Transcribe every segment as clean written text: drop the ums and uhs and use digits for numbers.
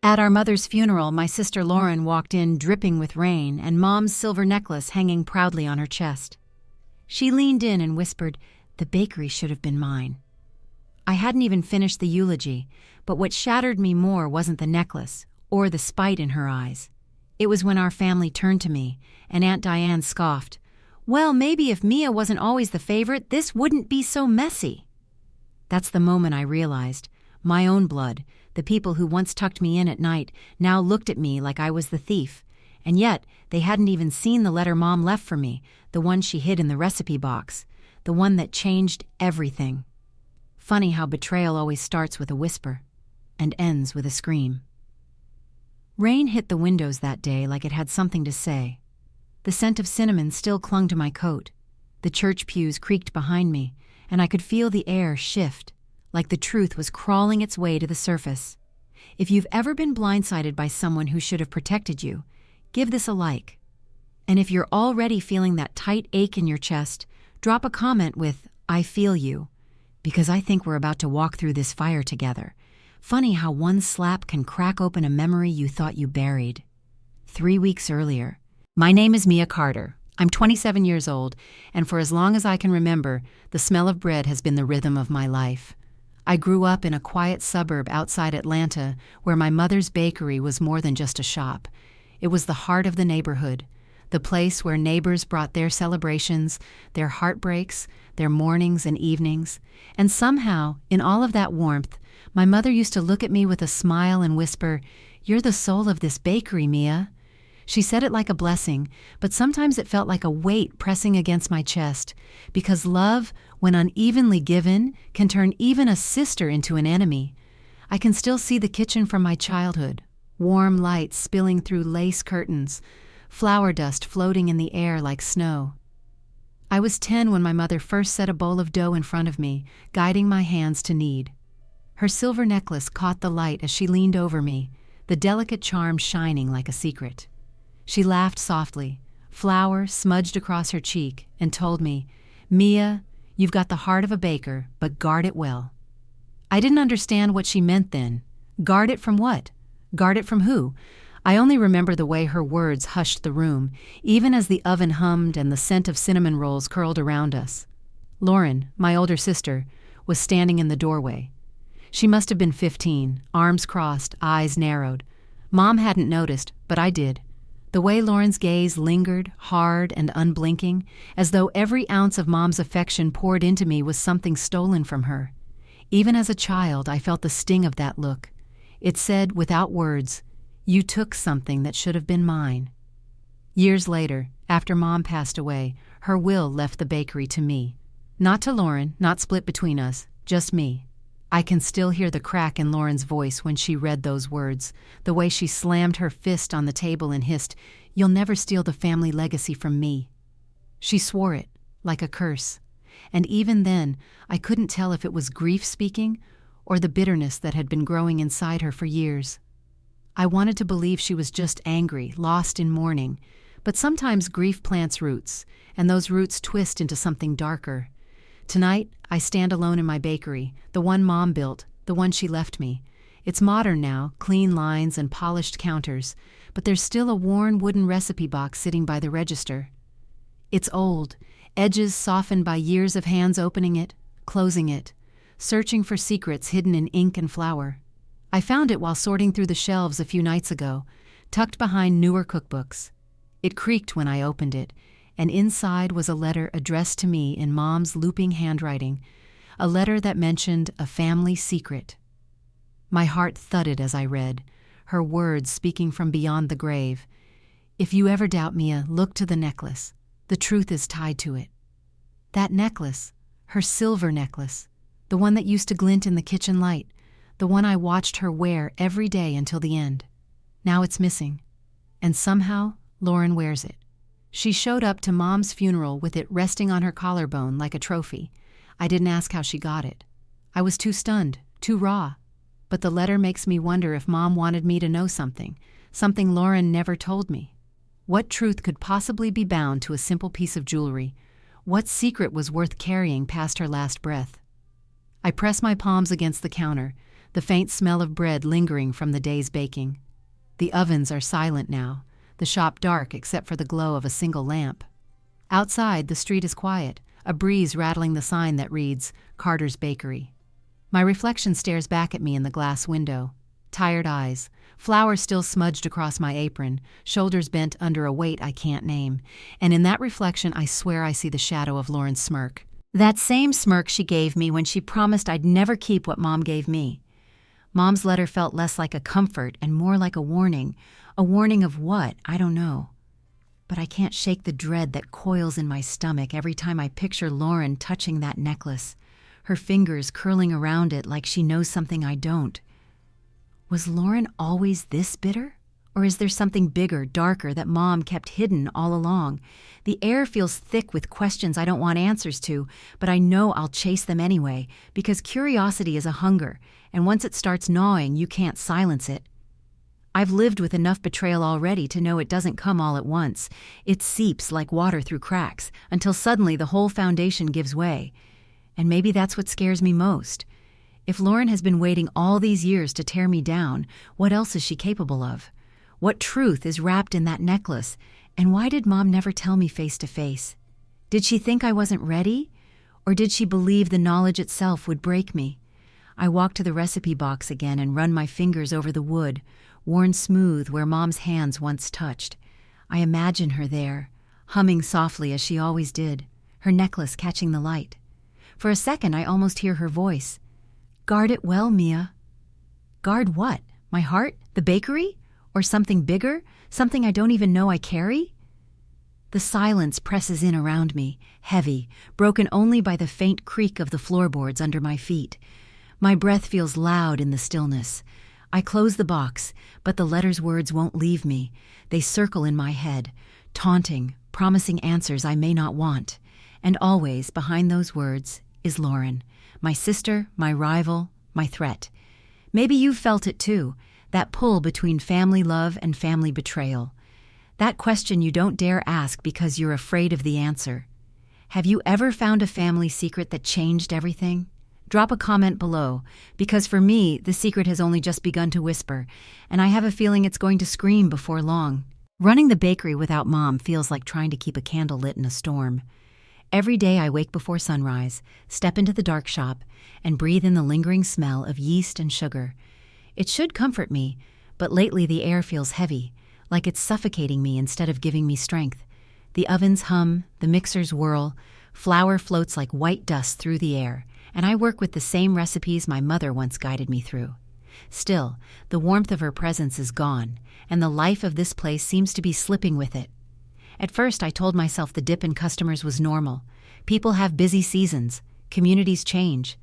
At our mother's funeral, my sister Lauren walked in dripping with rain and Mom's silver necklace hanging proudly on her chest. She leaned in and whispered, "The bakery should have been mine." I hadn't even finished the eulogy, but what shattered me more wasn't the necklace or the spite in her eyes. It was when our family turned to me and Aunt Diane scoffed, "Well, maybe if Mia wasn't always the favorite, this wouldn't be so messy." That's the moment I realized my own blood, the people who once tucked me in at night, now looked at me like I was the thief, and yet they hadn't even seen the letter Mom left for me, the one she hid in the recipe box, the one that changed everything. Funny how betrayal always starts with a whisper and ends with a scream. Rain hit the windows that day like it had something to say. The scent of cinnamon still clung to my coat. The church pews creaked behind me, and I could feel the air shift, like the truth was crawling its way to the surface. If you've ever been blindsided by someone who should have protected you, give this a like. And if you're already feeling that tight ache in your chest, drop a comment with, "I feel you," because I think we're about to walk through this fire together. Funny how one slap can crack open a memory you thought you buried. 3 weeks earlier. My name is Mia Carter. I'm 27 years old, and for as long as I can remember, the smell of bread has been the rhythm of my life. I grew up in a quiet suburb outside Atlanta where my mother's bakery was more than just a shop. It was the heart of the neighborhood, the place where neighbors brought their celebrations, their heartbreaks, their mornings and evenings, and somehow, in all of that warmth, my mother used to look at me with a smile and whisper, "You're the soul of this bakery, Mia." She said it like a blessing, but sometimes it felt like a weight pressing against my chest, because love, when unevenly given, can turn even a sister into an enemy. I can still see the kitchen from my childhood, warm lights spilling through lace curtains, flour dust floating in the air like snow. I was 10 when my mother first set a bowl of dough in front of me, guiding my hands to knead. Her silver necklace caught the light as she leaned over me, the delicate charm shining like a secret. She laughed softly, flour smudged across her cheek, and told me, "Mia, you've got the heart of a baker, but guard it well." I didn't understand what she meant then. Guard it from what? Guard it from who? I only remember the way her words hushed the room, even as the oven hummed and the scent of cinnamon rolls curled around us. Lauren, my older sister, was standing in the doorway. She must have been 15, arms crossed, eyes narrowed. Mom hadn't noticed, but I did. The way Lauren's gaze lingered, hard and unblinking, as though every ounce of Mom's affection poured into me was something stolen from her. Even as a child, I felt the sting of that look. It said, without words, "You took something that should have been mine." Years later, after Mom passed away, her will left the bakery to me. Not to Lauren, not split between us, just me. I can still hear the crack in Lauren's voice when she read those words, the way she slammed her fist on the table and hissed, "You'll never steal the family legacy from me." She swore it, like a curse, and even then, I couldn't tell if it was grief speaking or the bitterness that had been growing inside her for years. I wanted to believe she was just angry, lost in mourning, but sometimes grief plants roots, and those roots twist into something darker. Tonight, I stand alone in my bakery, the one Mom built, the one she left me. It's modern now, clean lines and polished counters, but there's still a worn wooden recipe box sitting by the register. It's old, edges softened by years of hands opening it, closing it, searching for secrets hidden in ink and flour. I found it while sorting through the shelves a few nights ago, tucked behind newer cookbooks. It creaked when I opened it, and inside was a letter addressed to me in Mom's looping handwriting, a letter that mentioned a family secret. My heart thudded as I read, her words speaking from beyond the grave. "If you ever doubt Mia, look to the necklace. The truth is tied to it." That necklace, her silver necklace, the one that used to glint in the kitchen light, the one I watched her wear every day until the end. Now it's missing, and somehow Lauren wears it. She showed up to Mom's funeral with it resting on her collarbone like a trophy. I didn't ask how she got it. I was too stunned, too raw. But the letter makes me wonder if Mom wanted me to know something Lauren never told me. What truth could possibly be bound to a simple piece of jewelry? What secret was worth carrying past her last breath? I press my palms against the counter, the faint smell of bread lingering from the day's baking. The ovens are silent now, the shop dark except for the glow of a single lamp. Outside, the street is quiet, a breeze rattling the sign that reads, Carter's Bakery. My reflection stares back at me in the glass window. Tired eyes, flour still smudged across my apron, shoulders bent under a weight I can't name, and in that reflection I swear I see the shadow of Lauren's smirk. That same smirk she gave me when she promised I'd never keep what Mom gave me. Mom's letter felt less like a comfort and more like a warning. A warning of what? I don't know. But I can't shake the dread that coils in my stomach every time I picture Lauren touching that necklace, her fingers curling around it like she knows something I don't. Was Lauren always this bitter? Or is there something bigger, darker that Mom kept hidden all along? The air feels thick with questions I don't want answers to, but I know I'll chase them anyway, because curiosity is a hunger, and once it starts gnawing, you can't silence it. I've lived with enough betrayal already to know it doesn't come all at once. It seeps like water through cracks, until suddenly the whole foundation gives way. And maybe that's what scares me most. If Lauren has been waiting all these years to tear me down, what else is she capable of? What truth is wrapped in that necklace? And why did Mom never tell me face to face? Did she think I wasn't ready? Or did she believe the knowledge itself would break me? I walk to the recipe box again and run my fingers over the wood, worn smooth where Mom's hands once touched. I imagine her there, humming softly as she always did, her necklace catching the light. For a second I almost hear her voice. Guard it well, Mia. Guard what? My heart? The bakery? Or something bigger? Something I don't even know I carry? The silence presses in around me, heavy, broken only by the faint creak of the floorboards under my feet. My breath feels loud in the stillness. I close the box, but the letter's words won't leave me. They circle in my head, taunting, promising answers I may not want. And always, behind those words, is Lauren, my sister, my rival, my threat. Maybe you've felt it too, that pull between family love and family betrayal. That question you don't dare ask because you're afraid of the answer. Have you ever found a family secret that changed everything? Drop a comment below, because for me, the secret has only just begun to whisper, and I have a feeling it's going to scream before long. Running the bakery without Mom feels like trying to keep a candle lit in a storm. Every day I wake before sunrise, step into the dark shop, and breathe in the lingering smell of yeast and sugar. It should comfort me, but lately the air feels heavy, like it's suffocating me instead of giving me strength. The ovens hum, the mixers whirl, flour floats like white dust through the air, and I work with the same recipes my mother once guided me through. Still, the warmth of her presence is gone, and the life of this place seems to be slipping with it. At first, I told myself the dip in customers was normal. People have busy seasons, communities change.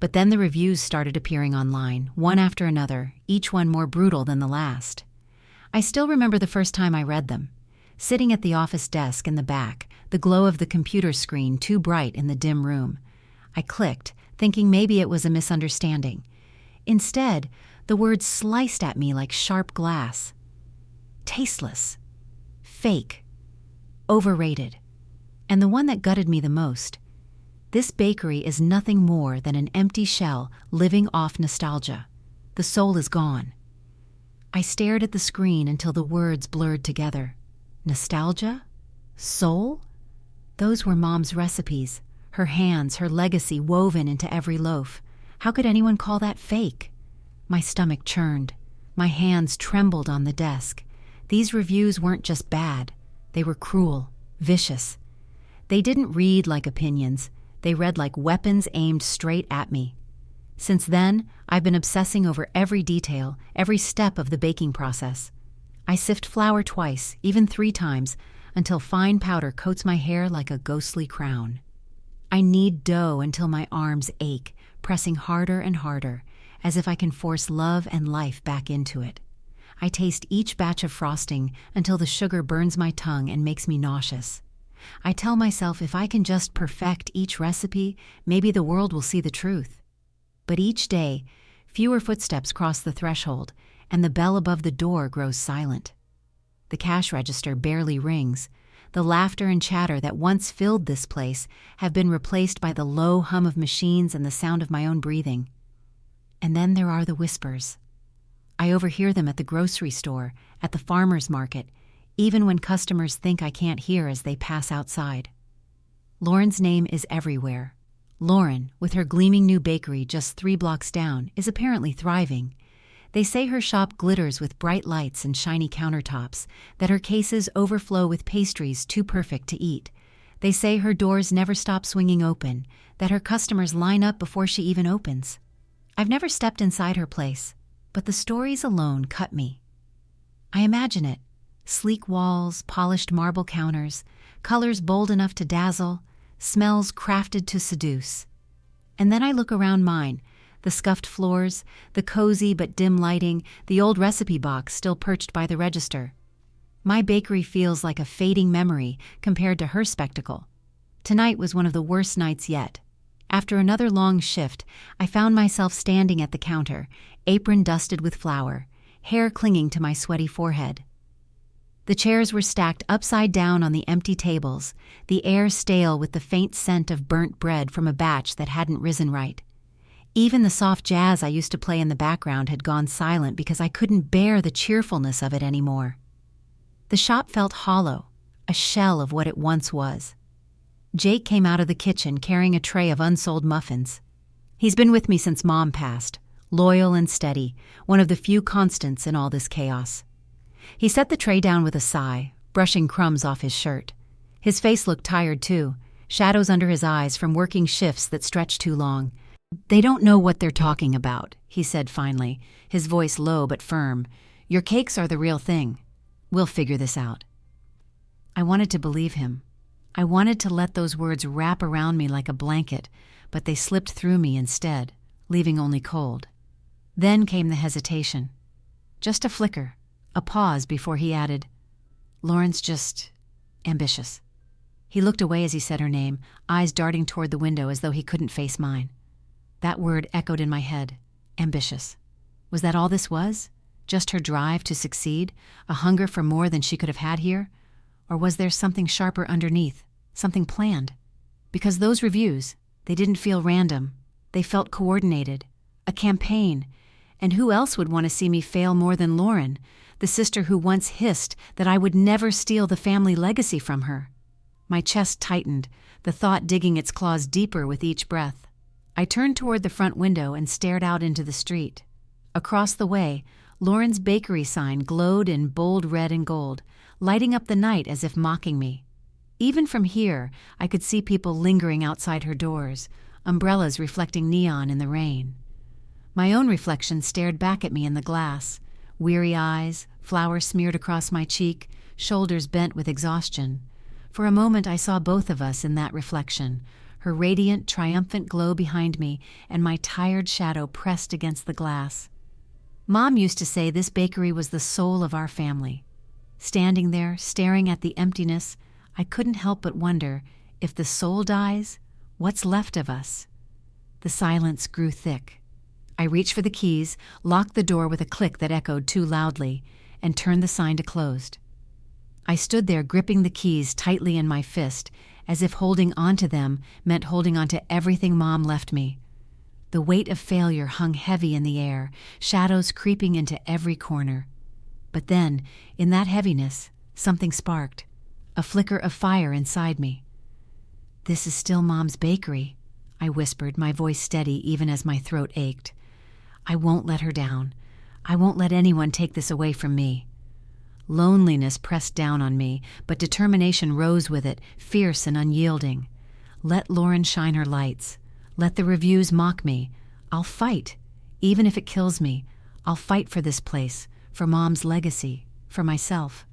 But then the reviews started appearing online, one after another, each one more brutal than the last. I still remember the first time I read them. Sitting at the office desk in the back, the glow of the computer screen too bright in the dim room. I clicked, thinking maybe it was a misunderstanding. Instead, the words sliced at me like sharp glass. Tasteless. Fake. Overrated. And the one that gutted me the most. This bakery is nothing more than an empty shell living off nostalgia. The soul is gone. I stared at the screen until the words blurred together. Nostalgia? Soul? Those were Mom's recipes, her hands, her legacy woven into every loaf. How could anyone call that fake? My stomach churned. My hands trembled on the desk. These reviews weren't just bad. They were cruel, vicious. They didn't read like opinions. They read like weapons aimed straight at me. Since then, I've been obsessing over every detail, every step of the baking process. I sift flour twice, even 3 times, until fine powder coats my hair like a ghostly crown. I knead dough until my arms ache, pressing harder and harder, as if I can force love and life back into it. I taste each batch of frosting until the sugar burns my tongue and makes me nauseous. I tell myself if I can just perfect each recipe, maybe the world will see the truth. But each day, fewer footsteps cross the threshold, and the bell above the door grows silent. The cash register barely rings. The laughter and chatter that once filled this place have been replaced by the low hum of machines and the sound of my own breathing. And then there are the whispers. I overhear them at the grocery store, at the farmer's market, even when customers think I can't hear as they pass outside. Lauren's name is everywhere. Lauren, with her gleaming new bakery just 3 blocks down, is apparently thriving. They say her shop glitters with bright lights and shiny countertops, that her cases overflow with pastries too perfect to eat. They say her doors never stop swinging open, that her customers line up before she even opens. I've never stepped inside her place, but the stories alone cut me. I imagine it. Sleek walls, polished marble counters, colors bold enough to dazzle, smells crafted to seduce. And then I look around mine, the scuffed floors, the cozy but dim lighting, the old recipe box still perched by the register. My bakery feels like a fading memory compared to her spectacle. Tonight was one of the worst nights yet. After another long shift, I found myself standing at the counter, apron dusted with flour, hair clinging to my sweaty forehead. The chairs were stacked upside down on the empty tables, the air stale with the faint scent of burnt bread from a batch that hadn't risen right. Even the soft jazz I used to play in the background had gone silent because I couldn't bear the cheerfulness of it anymore. The shop felt hollow, a shell of what it once was. Jake came out of the kitchen carrying a tray of unsold muffins. He's been with me since Mom passed, loyal and steady, one of the few constants in all this chaos. He set the tray down with a sigh, brushing crumbs off his shirt. His face looked tired too, shadows under his eyes from working shifts that stretched too long. "They don't know what they're talking about," he said finally, his voice low but firm. "Your cakes are the real thing. We'll figure this out." I wanted to believe him. I wanted to let those words wrap around me like a blanket, but they slipped through me instead, leaving only cold. Then came the hesitation. Just a flicker, a pause before he added, "Lauren's just ambitious." He looked away as he said her name, eyes darting toward the window as though he couldn't face mine. That word echoed in my head. Ambitious. Was that all this was? Just her drive to succeed? A hunger for more than she could have had here? Or was there something sharper underneath? Something planned? Because those reviews, they didn't feel random. They felt coordinated. A campaign. And who else would want to see me fail more than Lauren, the sister who once hissed that I would never steal the family legacy from her? My chest tightened, the thought digging its claws deeper with each breath. I turned toward the front window and stared out into the street. Across the way, Lauren's bakery sign glowed in bold red and gold, lighting up the night as if mocking me. Even from here, I could see people lingering outside her doors, umbrellas reflecting neon in the rain. My own reflection stared back at me in the glass, weary eyes, flour smeared across my cheek, shoulders bent with exhaustion. For a moment I saw both of us in that reflection, her radiant, triumphant glow behind me and my tired shadow pressed against the glass. Mom used to say this bakery was the soul of our family. Standing there, staring at the emptiness, I couldn't help but wonder, if the soul dies, what's left of us? The silence grew thick. I reached for the keys, locked the door with a click that echoed too loudly, and turned the sign to closed. I stood there gripping the keys tightly in my fist, as if holding onto them meant holding onto everything Mom left me. The weight of failure hung heavy in the air, shadows creeping into every corner. But then, in that heaviness, something sparked, a flicker of fire inside me. "This is still Mom's bakery," I whispered, my voice steady even as my throat ached. "I won't let her down. I won't let anyone take this away from me." Loneliness pressed down on me, but determination rose with it, fierce and unyielding. Let Lauren shine her lights. Let the reviews mock me. I'll fight. Even if it kills me, I'll fight for this place, for Mom's legacy, for myself.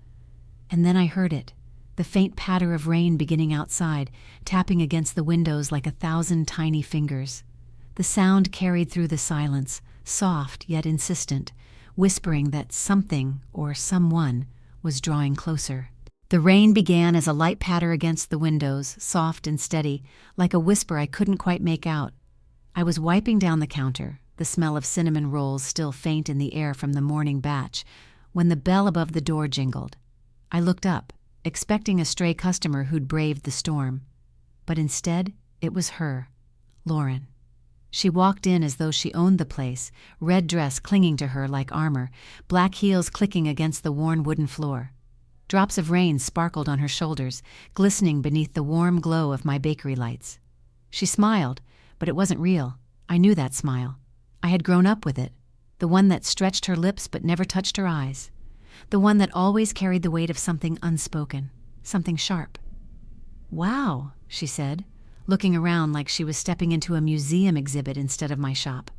And then I heard it, the faint patter of rain beginning outside, tapping against the windows like 1,000 tiny fingers. The sound carried through the silence, soft yet insistent, whispering that something or someone was drawing closer. The rain began as a light patter against the windows, soft and steady, like a whisper I couldn't quite make out. I was wiping down the counter, the smell of cinnamon rolls still faint in the air from the morning batch, when the bell above the door jingled. I looked up, expecting a stray customer who'd braved the storm. But instead, it was her, Lauren. She walked in as though she owned the place, red dress clinging to her like armor, black heels clicking against the worn wooden floor. Drops of rain sparkled on her shoulders, glistening beneath the warm glow of my bakery lights. She smiled, but it wasn't real. I knew that smile. I had grown up with it, the one that stretched her lips but never touched her eyes, the one that always carried the weight of something unspoken, something sharp. "Wow," she said, looking around like she was stepping into a museum exhibit instead of my shop.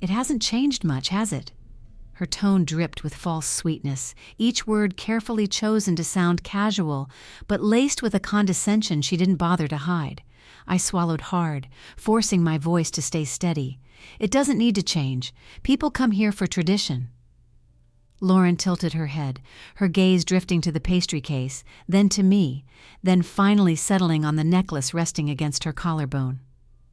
"It hasn't changed much, has it?" Her tone dripped with false sweetness, each word carefully chosen to sound casual, but laced with a condescension she didn't bother to hide. I swallowed hard, forcing my voice to stay steady. "It doesn't need to change. People come here for tradition." Lauren tilted her head, her gaze drifting to the pastry case, then to me, then finally settling on the necklace resting against her collarbone.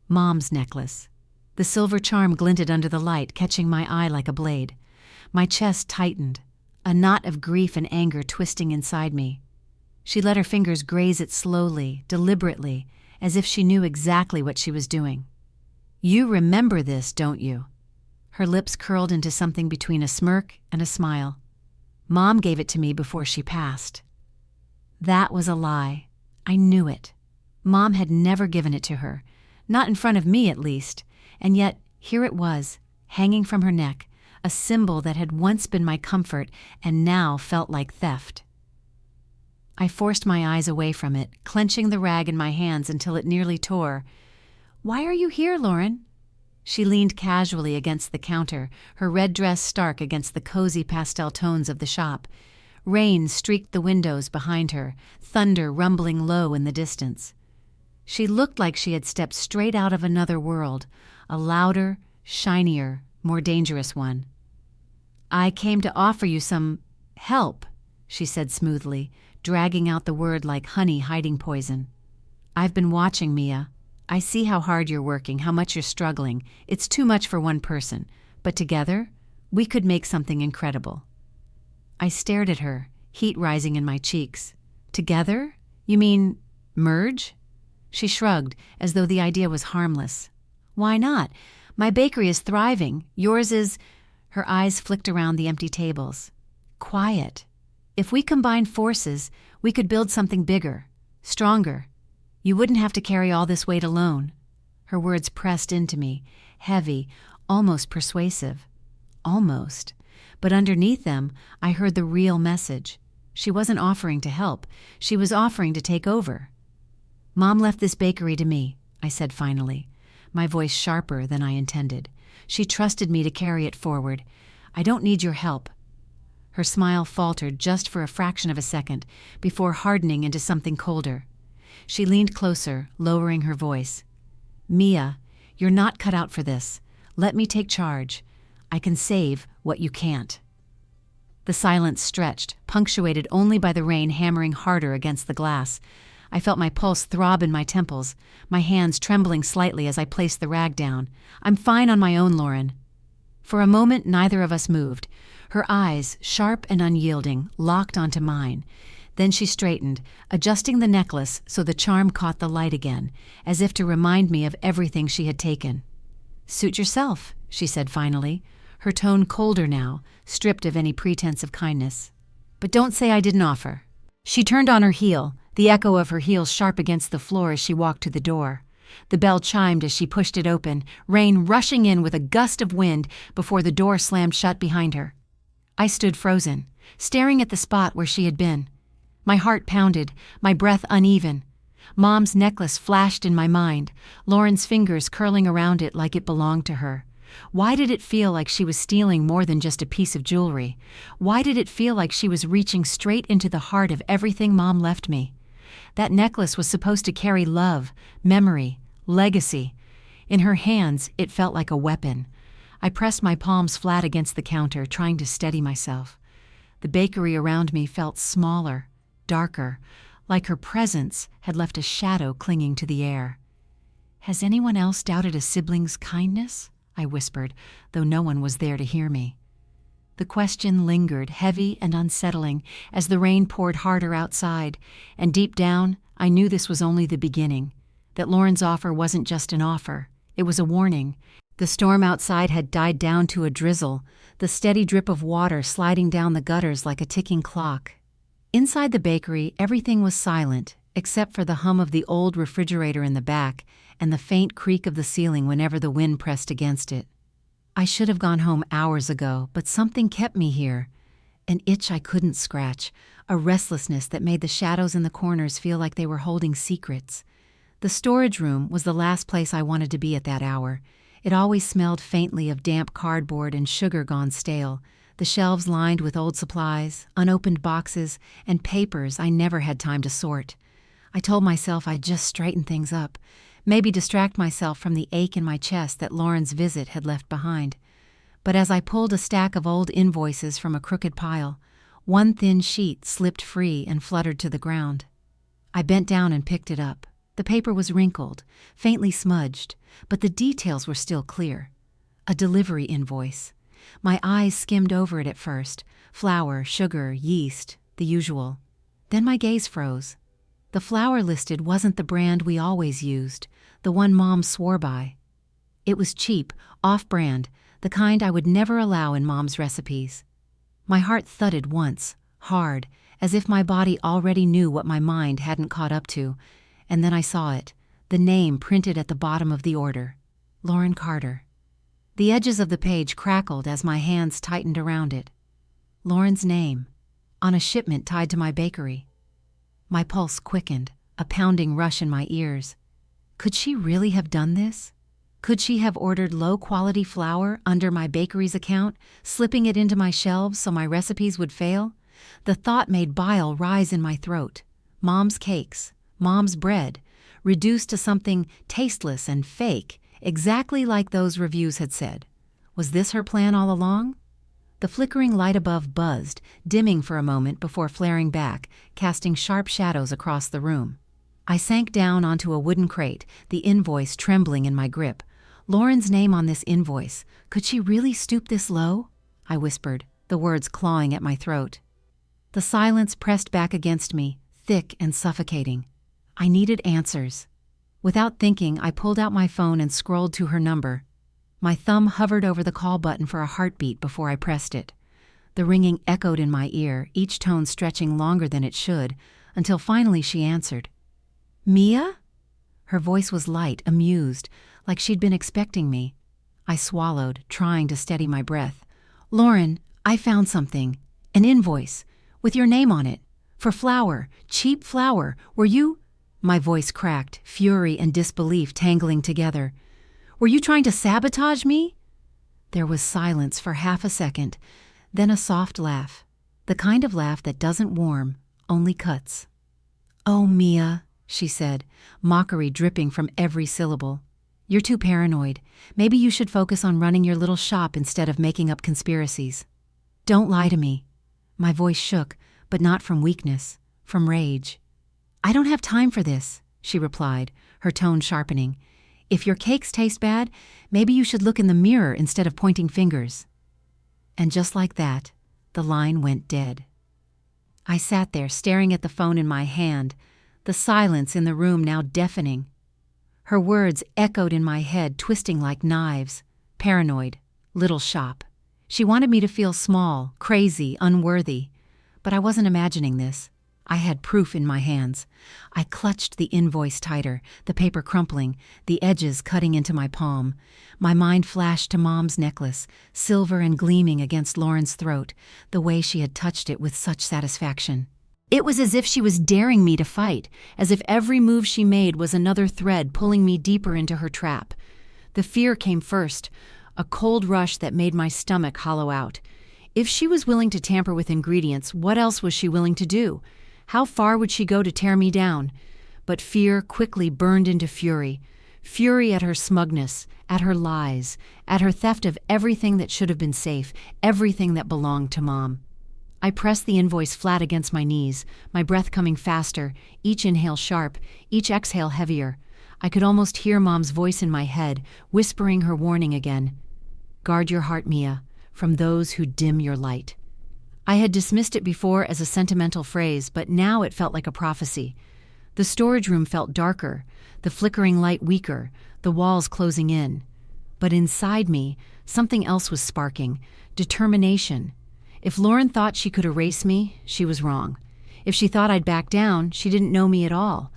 Mom's necklace. The silver charm glinted under the light, catching my eye like a blade. My chest tightened, a knot of grief and anger twisting inside me. She let her fingers graze it slowly, deliberately, as if she knew exactly what she was doing. "You remember this, don't you?" Her lips curled into something between a smirk and a smile. "Mom gave it to me before she passed." That was a lie. I knew it. Mom had never given it to her, not in front of me at least, and yet here it was, hanging from her neck, a symbol that had once been my comfort and now felt like theft. I forced my eyes away from it, clenching the rag in my hands until it nearly tore. "Why are you here, Lauren?" She leaned casually against the counter, her red dress stark against the cozy pastel tones of the shop. Rain streaked the windows behind her, thunder rumbling low in the distance. She looked like she had stepped straight out of another world, a louder, shinier, more dangerous one. "I came to offer you some help," she said smoothly, dragging out the word like honey hiding poison. "I've been watching, Mia. I see how hard you're working, how much you're struggling. It's too much for one person, but together, we could make something incredible." I stared at her, heat rising in my cheeks. "Together? You mean merge?" She shrugged, as though the idea was harmless. "Why not? My bakery is thriving. Yours is—" Her eyes flicked around the empty tables. "Quiet. If we combine forces, we could build something bigger, stronger. You wouldn't have to carry all this weight alone." Her words pressed into me, heavy, almost persuasive. Almost. But underneath them, I heard the real message. She wasn't offering to help. She was offering to take over. "Mom left this bakery to me," I said finally, my voice sharper than I intended. "She trusted me to carry it forward. I don't need your help." Her smile faltered just for a fraction of a second, before hardening into something colder. She leaned closer, lowering her voice. "Mia, you're not cut out for this. Let me take charge. I can save what you can't." The silence stretched, punctuated only by the rain hammering harder against the glass. I felt my pulse throb in my temples, my hands trembling slightly as I placed the rag down. "I'm fine on my own, Lauren." For a moment, neither of us moved. Her eyes, sharp and unyielding, locked onto mine. Then she straightened, adjusting the necklace so the charm caught the light again, as if to remind me of everything she had taken. "Suit yourself," she said finally, her tone colder now, stripped of any pretense of kindness. "But don't say I didn't offer." She turned on her heel, the echo of her heels sharp against the floor as she walked to the door. The bell chimed as she pushed it open, rain rushing in with a gust of wind before the door slammed shut behind her. I stood frozen, staring at the spot where she had been. My heart pounded, my breath uneven. Mom's necklace flashed in my mind, Lauren's fingers curling around it like it belonged to her. Why did it feel like she was stealing more than just a piece of jewelry? Why did it feel like she was reaching straight into the heart of everything Mom left me? That necklace was supposed to carry love, memory, legacy. In her hands, it felt like a weapon. I pressed my palms flat against the counter, trying to steady myself. The bakery around me felt smaller, darker, like her presence had left a shadow clinging to the air. "Has anyone else doubted a sibling's kindness?" I whispered, though no one was there to hear me. The question lingered, heavy and unsettling, as the rain poured harder outside, and deep down, I knew this was only the beginning, that Lauren's offer wasn't just an offer, It was a warning. The storm outside had died down to a drizzle, the steady drip of water sliding down the gutters like a ticking clock. Inside the bakery, everything was silent, except for the hum of the old refrigerator in the back and the faint creak of the ceiling whenever the wind pressed against it. I should have gone home hours ago, but something kept me here. An itch I couldn't scratch, a restlessness that made the shadows in the corners feel like they were holding secrets. The storage room was the last place I wanted to be at that hour. It always smelled faintly of damp cardboard and sugar gone stale, the shelves lined with old supplies, unopened boxes, and papers I never had time to sort. I told myself I'd just straighten things up, maybe distract myself from the ache in my chest that Lauren's visit had left behind. But as I pulled a stack of old invoices from a crooked pile, one thin sheet slipped free and fluttered to the ground. I bent down and picked it up. The paper was wrinkled, faintly smudged, but the details were still clear. A delivery invoice. My eyes skimmed over it at first. Flour, sugar, yeast, the usual. Then my gaze froze. The flour listed wasn't the brand we always used, the one Mom swore by. It was cheap, off-brand, the kind I would never allow in Mom's recipes. My heart thudded once, hard, as if my body already knew what my mind hadn't caught up to, and then I saw it, the name printed at the bottom of the order, Lauren Carter. The edges of the page crackled as my hands tightened around it. Lauren's name, on a shipment tied to my bakery. My pulse quickened, a pounding rush in my ears. Could she really have done this? Could she have ordered low-quality flour under my bakery's account, slipping it into my shelves so my recipes would fail? The thought made bile rise in my throat. Mom's cakes, Mom's bread, reduced to something tasteless and fake, exactly like those reviews had said. Was this her plan all along? The flickering light above buzzed, dimming for a moment before flaring back, casting sharp shadows across the room. I sank down onto a wooden crate, the invoice trembling in my grip. Lauren's name on this invoice. Could she really stoop this low? I whispered, the words clawing at my throat. The silence pressed back against me, thick and suffocating. I needed answers. Without thinking, I pulled out my phone and scrolled to her number. My thumb hovered over the call button for a heartbeat before I pressed it. The ringing echoed in my ear, each tone stretching longer than it should, until finally she answered. Mia? Her voice was light, amused, like she'd been expecting me. I swallowed, trying to steady my breath. Lauren, I found something. An invoice, with your name on it. For flour, cheap flour. Were you... My voice cracked, fury and disbelief tangling together. Were you trying to sabotage me? There was silence for half a second, then a soft laugh. The kind of laugh that doesn't warm, only cuts. Oh, Mia, she said, mockery dripping from every syllable. You're too paranoid. Maybe you should focus on running your little shop instead of making up conspiracies. Don't lie to me. My voice shook, but not from weakness, from rage. I don't have time for this, she replied, her tone sharpening. If your cakes taste bad, maybe you should look in the mirror instead of pointing fingers. And just like that, the line went dead. I sat there staring at the phone in my hand, the silence in the room now deafening. Her words echoed in my head, twisting like knives. Paranoid, little shop. She wanted me to feel small, crazy, unworthy. But I wasn't imagining this. I had proof in my hands. I clutched the invoice tighter, the paper crumpling, the edges cutting into my palm. My mind flashed to Mom's necklace, silver and gleaming against Lauren's throat, the way she had touched it with such satisfaction. It was as if she was daring me to fight, as if every move she made was another thread pulling me deeper into her trap. The fear came first, a cold rush that made my stomach hollow out. If she was willing to tamper with ingredients, what else was she willing to do? How far would she go to tear me down? But fear quickly burned into fury. Fury at her smugness, at her lies, at her theft of everything that should have been safe, everything that belonged to Mom. I pressed the invoice flat against my knees, my breath coming faster, each inhale sharp, each exhale heavier. I could almost hear Mom's voice in my head, whispering her warning again. Guard your heart, Mia, from those who dim your light. I had dismissed it before as a sentimental phrase, but now it felt like a prophecy. The storage room felt darker, the flickering light weaker, the walls closing in. But inside me, something else was sparking: determination. If Lauren thought she could erase me, she was wrong. If she thought I'd back down, she didn't know me at all.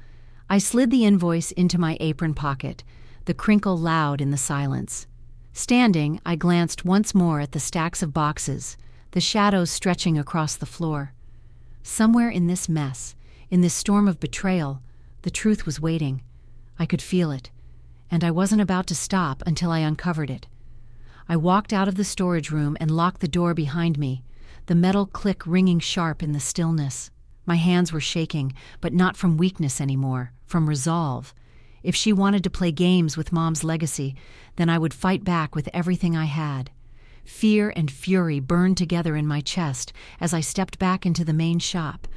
I slid the invoice into my apron pocket, the crinkle loud in the silence. Standing, I glanced once more at the stacks of boxes, the shadows stretching across the floor. Somewhere in this mess, in this storm of betrayal, the truth was waiting. I could feel it, and I wasn't about to stop until I uncovered it. I walked out of the storage room and locked the door behind me, the metal click ringing sharp in the stillness. My hands were shaking, but not from weakness anymore, from resolve. If she wanted to play games with Mom's legacy, then I would fight back with everything I had. Fear and fury burned together in my chest as I stepped back into the main shop.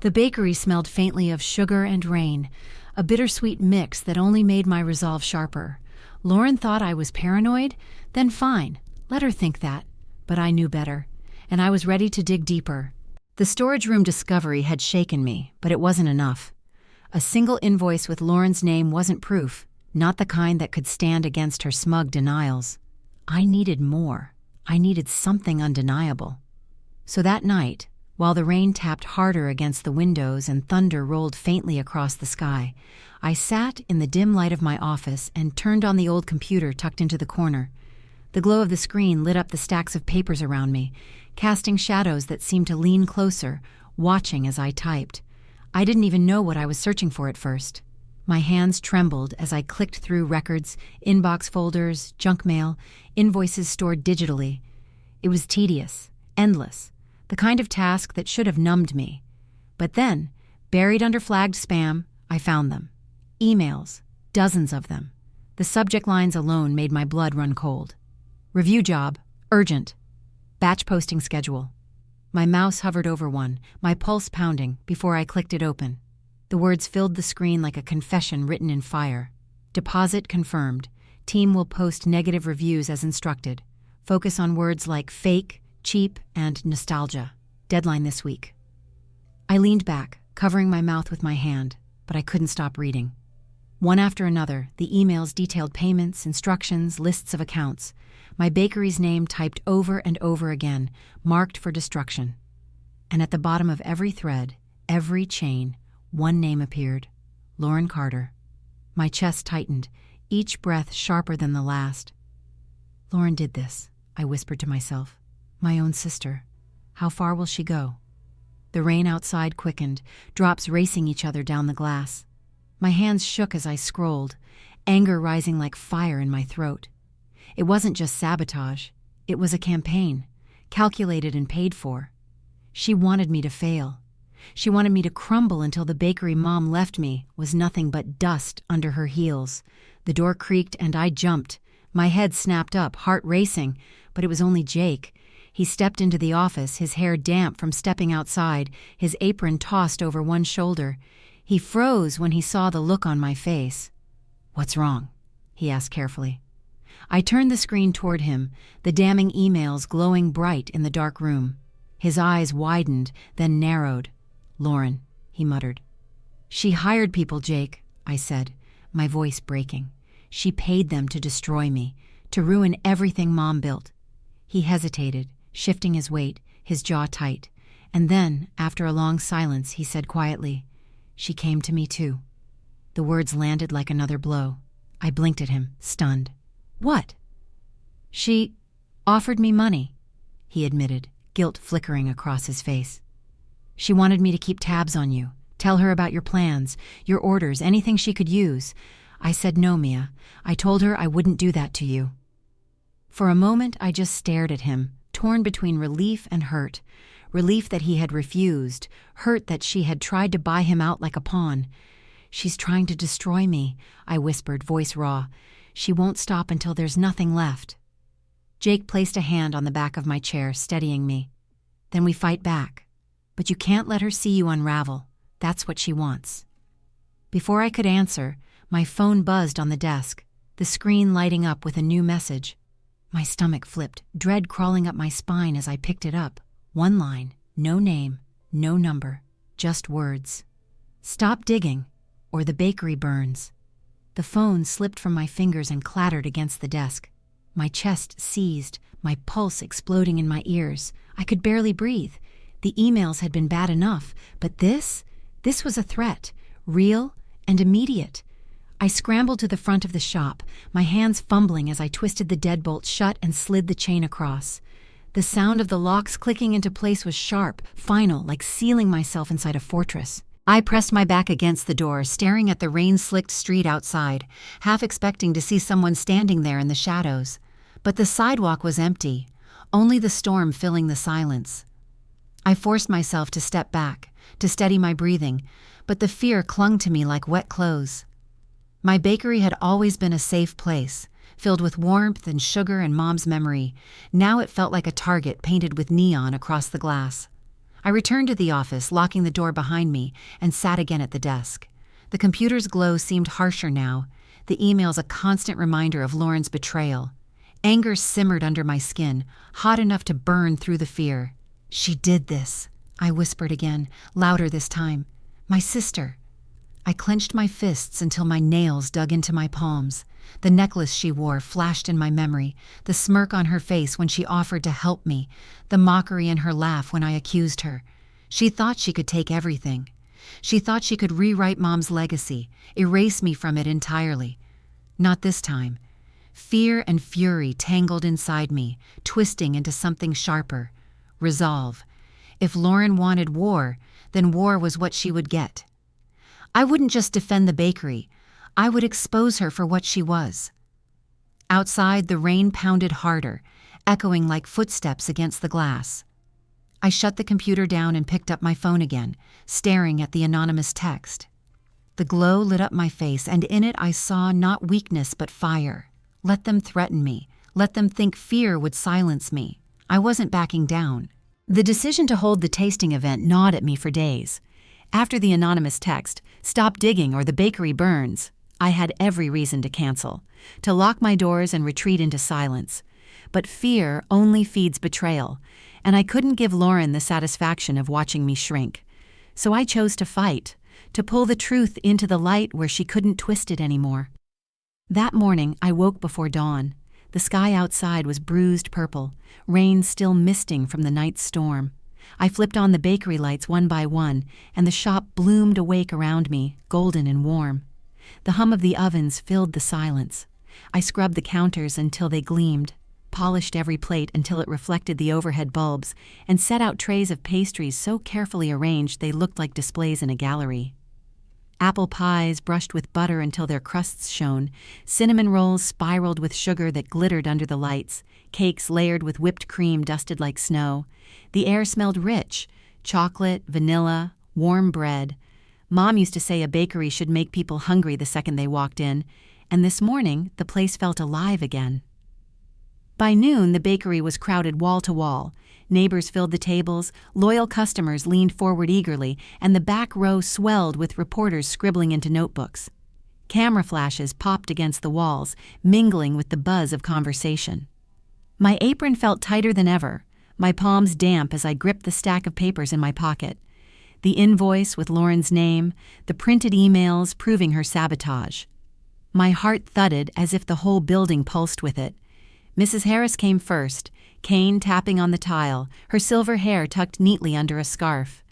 The bakery smelled faintly of sugar and rain, a bittersweet mix that only made my resolve sharper. Lauren thought I was paranoid? Then fine, let her think that. But I knew better, and I was ready to dig deeper. The storage room discovery had shaken me, but it wasn't enough. A single invoice with Lauren's name wasn't proof, not the kind that could stand against her smug denials. I needed more. I needed something undeniable. So that night, while the rain tapped harder against the windows and thunder rolled faintly across the sky, I sat in the dim light of my office and turned on the old computer tucked into the corner. The glow of the screen lit up the stacks of papers around me, casting shadows that seemed to lean closer, watching as I typed. I didn't even know what I was searching for at first. My hands trembled as I clicked through records, inbox folders, junk mail, invoices stored digitally. It was tedious, endless, the kind of task that should have numbed me. But then, buried under flagged spam, I found them. Emails, dozens of them. The subject lines alone made my blood run cold. Review job, urgent. Batch posting schedule. My mouse hovered over one, my pulse pounding, before I clicked it open. The words filled the screen like a confession written in fire. Deposit confirmed. Team will post negative reviews as instructed. Focus on words like fake, cheap, and nostalgia. Deadline this week. I leaned back, covering my mouth with my hand, but I couldn't stop reading. One after another, the emails detailed payments, instructions, lists of accounts. My bakery's name typed over and over again, marked for destruction. And at the bottom of every thread, every chain, one name appeared: Lauren Carter. My chest tightened, each breath sharper than the last. Lauren did this, I whispered to myself. My own sister. How far will she go? The rain outside quickened, drops racing each other down the glass. My hands shook as I scrolled, anger rising like fire in my throat. It wasn't just sabotage. It was a campaign, calculated and paid for. She wanted me to fail. She wanted me to crumble until the bakery Mom left me was nothing but dust under her heels. The door creaked and I jumped. My head snapped up, heart racing, but it was only Jake. He stepped into the office, his hair damp from stepping outside, his apron tossed over one shoulder. He froze when he saw the look on my face. "What's wrong?" he asked carefully. I turned the screen toward him, the damning emails glowing bright in the dark room. His eyes widened, then narrowed. "Lauren," he muttered. "She hired people, Jake," I said, my voice breaking. "She paid them to destroy me, to ruin everything Mom built." He hesitated, shifting his weight, his jaw tight. And then, after a long silence, he said quietly, "She came to me too." The words landed like another blow. I blinked at him, stunned. "What?" "She offered me money," he admitted, guilt flickering across his face. "She wanted me to keep tabs on you, tell her about your plans, your orders, anything she could use. I said no, Mia. I told her I wouldn't do that to you." For a moment, I just stared at him, torn between relief and hurt. Relief that he had refused, hurt that she had tried to buy him out like a pawn. "She's trying to destroy me," I whispered, voice raw. "She won't stop until there's nothing left." Jake placed a hand on the back of my chair, steadying me. "Then we fight back. But you can't let her see you unravel. That's what she wants." Before I could answer, my phone buzzed on the desk, the screen lighting up with a new message. My stomach flipped, dread crawling up my spine as I picked it up. One line, no name, no number, just words. "Stop digging. or the bakery burns. The phone slipped from my fingers and clattered against the desk. My chest seized, my pulse exploding in my ears. I could barely breathe. The emails had been bad enough, but this was a threat, real and immediate. I scrambled to the front of the shop, my hands fumbling as I twisted the deadbolt shut and slid the chain across. The sound of the locks clicking into place was sharp, final, like sealing myself inside a fortress. I pressed my back against the door, staring at the rain-slicked street outside, half expecting to see someone standing there in the shadows. But the sidewalk was empty, only the storm filling the silence. I forced myself to step back, to steady my breathing, but the fear clung to me like wet clothes. My bakery had always been a safe place, filled with warmth and sugar and Mom's memory. Now it felt like a target painted with neon across the glass. I returned to the office, locking the door behind me, and sat again at the desk. The computer's glow seemed harsher now, the emails a constant reminder of Lauren's betrayal. Anger simmered under my skin, hot enough to burn through the fear. "She did this," I whispered again, louder this time. "My sister." I clenched my fists until my nails dug into my palms. The necklace she wore flashed in my memory, the smirk on her face when she offered to help me, the mockery in her laugh when I accused her. She thought she could take everything. She thought she could rewrite Mom's legacy, erase me from it entirely. Not this time. Fear and fury tangled inside me, twisting into something sharper. Resolve. If Lauren wanted war, then war was what she would get. I wouldn't just defend the bakery. I would expose her for what she was. Outside, the rain pounded harder, echoing like footsteps against the glass. I shut the computer down and picked up my phone again, staring at the anonymous text. The glow lit up my face, and in it I saw not weakness but fire. Let them threaten me. Let them think fear would silence me. I wasn't backing down. The decision to hold the tasting event gnawed at me for days. After the anonymous text, "Stop digging or the bakery burns," I had every reason to cancel, to lock my doors and retreat into silence. But fear only feeds betrayal, and I couldn't give Lauren the satisfaction of watching me shrink. So I chose to fight, to pull the truth into the light where she couldn't twist it anymore. That morning, I woke before dawn. The sky outside was bruised purple, rain still misting from the night's storm. I flipped on the bakery lights one by one, and the shop bloomed awake around me, golden and warm. The hum of the ovens filled the silence. I scrubbed the counters until they gleamed, polished every plate until it reflected the overhead bulbs, and set out trays of pastries so carefully arranged they looked like displays in a gallery. Apple pies brushed with butter until their crusts shone, cinnamon rolls spiraled with sugar that glittered under the lights, cakes layered with whipped cream dusted like snow. The air smelled rich, chocolate, vanilla, warm bread. Mom used to say a bakery should make people hungry the second they walked in, and this morning the place felt alive again. By noon, the bakery was crowded wall to wall. Neighbors filled the tables, loyal customers leaned forward eagerly, and the back row swelled with reporters scribbling into notebooks. Camera flashes popped against the walls, mingling with the buzz of conversation. My apron felt tighter than ever, my palms damp as I gripped the stack of papers in my pocket. The invoice with Lauren's name, the printed emails proving her sabotage. My heart thudded as if the whole building pulsed with it. Mrs. Harris came first, cane tapping on the tile, her silver hair tucked neatly under a scarf.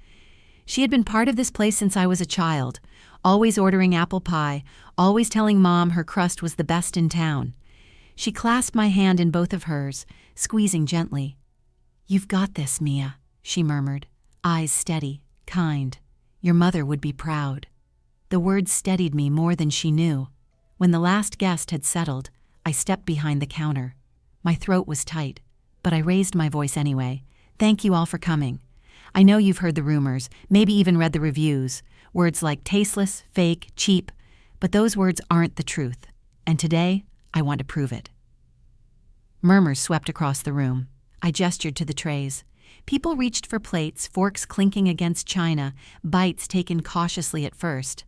She had been part of this place since I was a child, always ordering apple pie, always telling Mom her crust was the best in town. She clasped my hand in both of hers, squeezing gently. "You've got this, Mia," she murmured, eyes steady, kind. "Your mother would be proud." The words steadied me more than she knew. When the last guest had settled, I stepped behind the counter. My throat was tight, but I raised my voice anyway. "Thank you all for coming. I know you've heard the rumors, maybe even read the reviews. Words like tasteless, fake, cheap, but those words aren't the truth. And today, I want to prove it." Murmurs swept across the room. I gestured to the trays. People reached for plates, forks clinking against china, bites taken cautiously at first.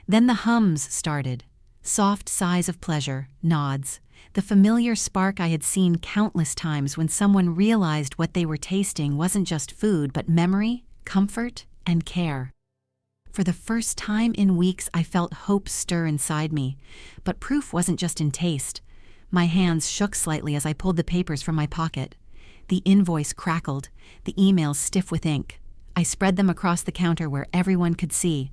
Then the hums started. Soft sighs of pleasure, nods. The familiar spark I had seen countless times when someone realized what they were tasting wasn't just food, but memory, comfort, and care. For the first time in weeks, I felt hope stir inside me. But proof wasn't just in taste. My hands shook slightly as I pulled the papers from my pocket. The invoice crackled, the emails stiff with ink. I spread them across the counter where everyone could see.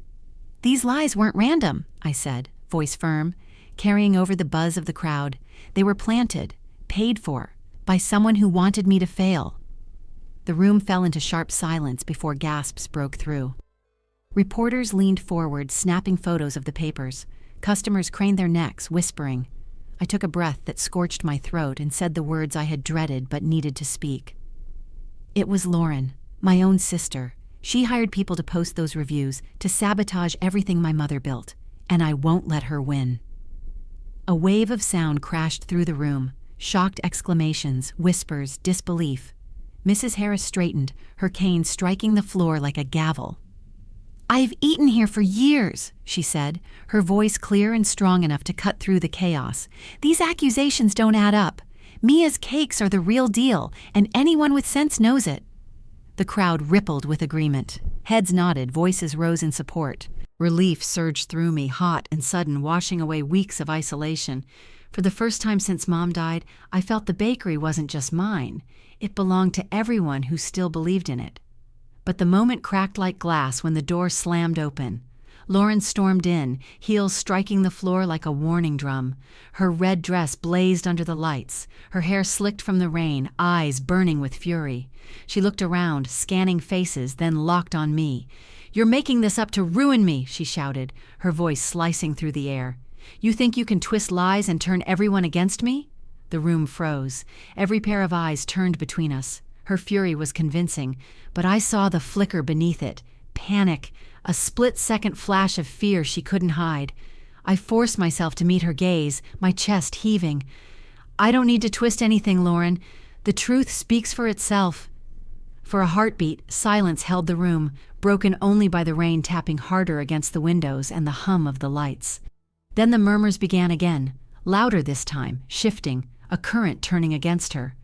"These lies weren't random," I said, voice firm, carrying over the buzz of the crowd. "They were planted, paid for, by someone who wanted me to fail." The room fell into sharp silence before gasps broke through. Reporters leaned forward, snapping photos of the papers. Customers craned their necks, whispering. I took a breath that scorched my throat and said the words I had dreaded but needed to speak. It was Lauren, my own sister. She hired people to post those reviews, to sabotage everything my mother built, and I won't let her win. A wave of sound crashed through the room, shocked exclamations, whispers, disbelief. Mrs. Harris straightened, her cane striking the floor like a gavel. "I've eaten here for years," she said, her voice clear and strong enough to cut through the chaos. "These accusations don't add up. Mia's cakes are the real deal, and anyone with sense knows it." The crowd rippled with agreement. Heads nodded, voices rose in support. Relief surged through me, hot and sudden, washing away weeks of isolation. For the first time since Mom died, I felt the bakery wasn't just mine. It belonged to everyone who still believed in it. But the moment cracked like glass when the door slammed open. Lauren stormed in, heels striking the floor like a warning drum. Her red dress blazed under the lights, her hair slicked from the rain, eyes burning with fury. She looked around, scanning faces, then locked on me. "You're making this up to ruin me," she shouted, her voice slicing through the air. "You think you can twist lies and turn everyone against me?" The room froze. Every pair of eyes turned between us. Her fury was convincing, but I saw the flicker beneath it. Panic, a split-second flash of fear she couldn't hide. I forced myself to meet her gaze, my chest heaving. "I don't need to twist anything, Lauren. The truth speaks for itself." For a heartbeat, silence held the room, broken only by the rain tapping harder against the windows and the hum of the lights. Then the murmurs began again, louder this time, shifting, a current turning against her.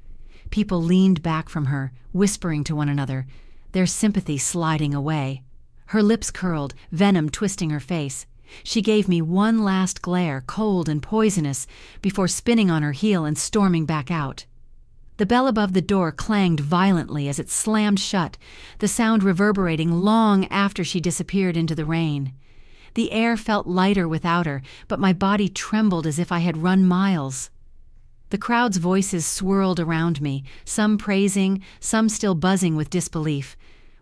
People leaned back from her, whispering to one another, their sympathy sliding away. Her lips curled, venom twisting her face. She gave me one last glare, cold and poisonous, before spinning on her heel and storming back out. The bell above the door clanged violently as it slammed shut, the sound reverberating long after she disappeared into the rain. The air felt lighter without her, but my body trembled as if I had run miles. The crowd's voices swirled around me, some praising, some still buzzing with disbelief.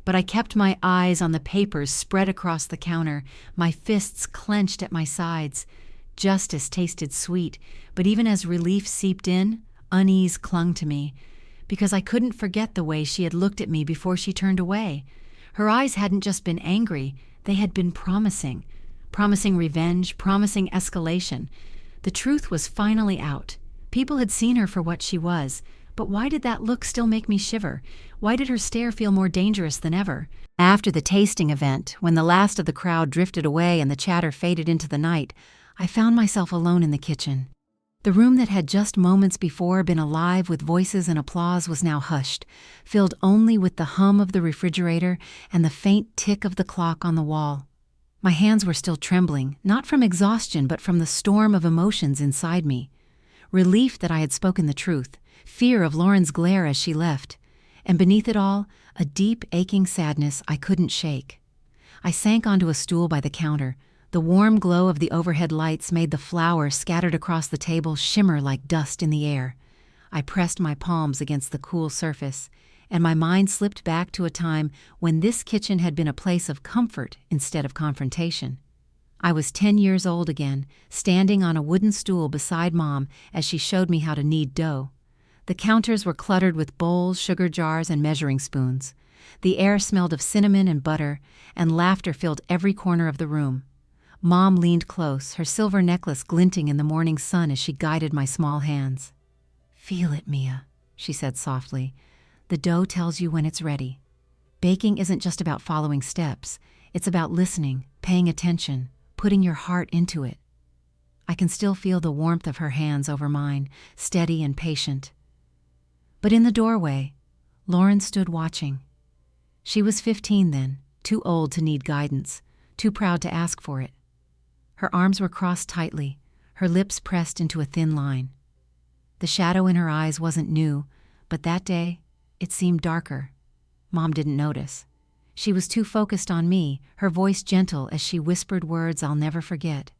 But I kept my eyes on the papers spread across the counter, my fists clenched at my sides. Justice tasted sweet, but even as relief seeped in, unease clung to me, because I couldn't forget the way she had looked at me before she turned away. Her eyes hadn't just been angry, they had been promising. Promising revenge, promising escalation. The truth was finally out. People had seen her for what she was, but why did that look still make me shiver? Why did her stare feel more dangerous than ever? After the tasting event, when the last of the crowd drifted away and the chatter faded into the night, I found myself alone in the kitchen. The room that had just moments before been alive with voices and applause was now hushed, filled only with the hum of the refrigerator and the faint tick of the clock on the wall. My hands were still trembling, not from exhaustion but from the storm of emotions inside me. Relief that I had spoken the truth, fear of Lauren's glare as she left, and beneath it all, a deep, aching sadness I couldn't shake. I sank onto a stool by the counter. The warm glow of the overhead lights made the flour scattered across the table shimmer like dust in the air. I pressed my palms against the cool surface, and my mind slipped back to a time when this kitchen had been a place of comfort instead of confrontation. I was 10 years old again, standing on a wooden stool beside Mom as she showed me how to knead dough. The counters were cluttered with bowls, sugar jars, and measuring spoons. The air smelled of cinnamon and butter, and laughter filled every corner of the room. Mom leaned close, her silver necklace glinting in the morning sun as she guided my small hands. "Feel it, Mia," she said softly. "The dough tells you when it's ready. Baking isn't just about following steps. It's about listening, paying attention, putting your heart into it." I can still feel the warmth of her hands over mine, steady and patient. But in the doorway, Lauren stood watching. She was 15 then, too old to need guidance, too proud to ask for it. Her arms were crossed tightly, her lips pressed into a thin line. The shadow in her eyes wasn't new, but that day, it seemed darker. Mom didn't notice. She was too focused on me, her voice gentle as she whispered words I'll never forget.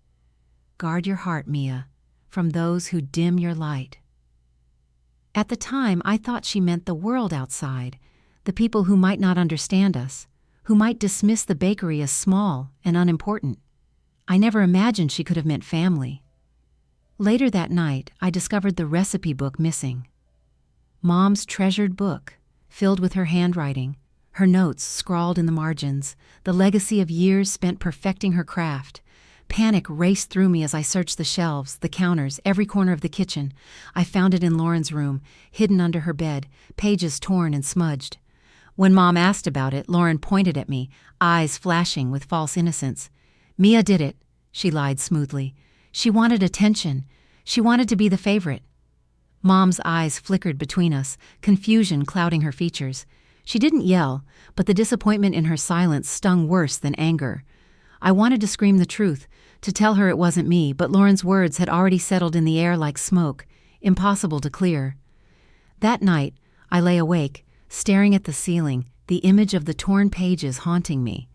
"Guard your heart, Mia, from those who dim your light." At the time, I thought she meant the world outside, the people who might not understand us, who might dismiss the bakery as small and unimportant. I never imagined she could have meant family. Later that night, I discovered the recipe book missing. Mom's treasured book, filled with her handwriting, her notes scrawled in the margins, the legacy of years spent perfecting her craft. Panic raced through me as I searched the shelves, the counters, every corner of the kitchen. I found it in Lauren's room, hidden under her bed, pages torn and smudged. When Mom asked about it, Lauren pointed at me, eyes flashing with false innocence. "Mia did it," she lied smoothly. "She wanted attention. She wanted to be the favorite." Mom's eyes flickered between us, confusion clouding her features. She didn't yell, but the disappointment in her silence stung worse than anger. I wanted to scream the truth, to tell her it wasn't me, but Lauren's words had already settled in the air like smoke, impossible to clear. That night, I lay awake, staring at the ceiling, the image of the torn pages haunting me.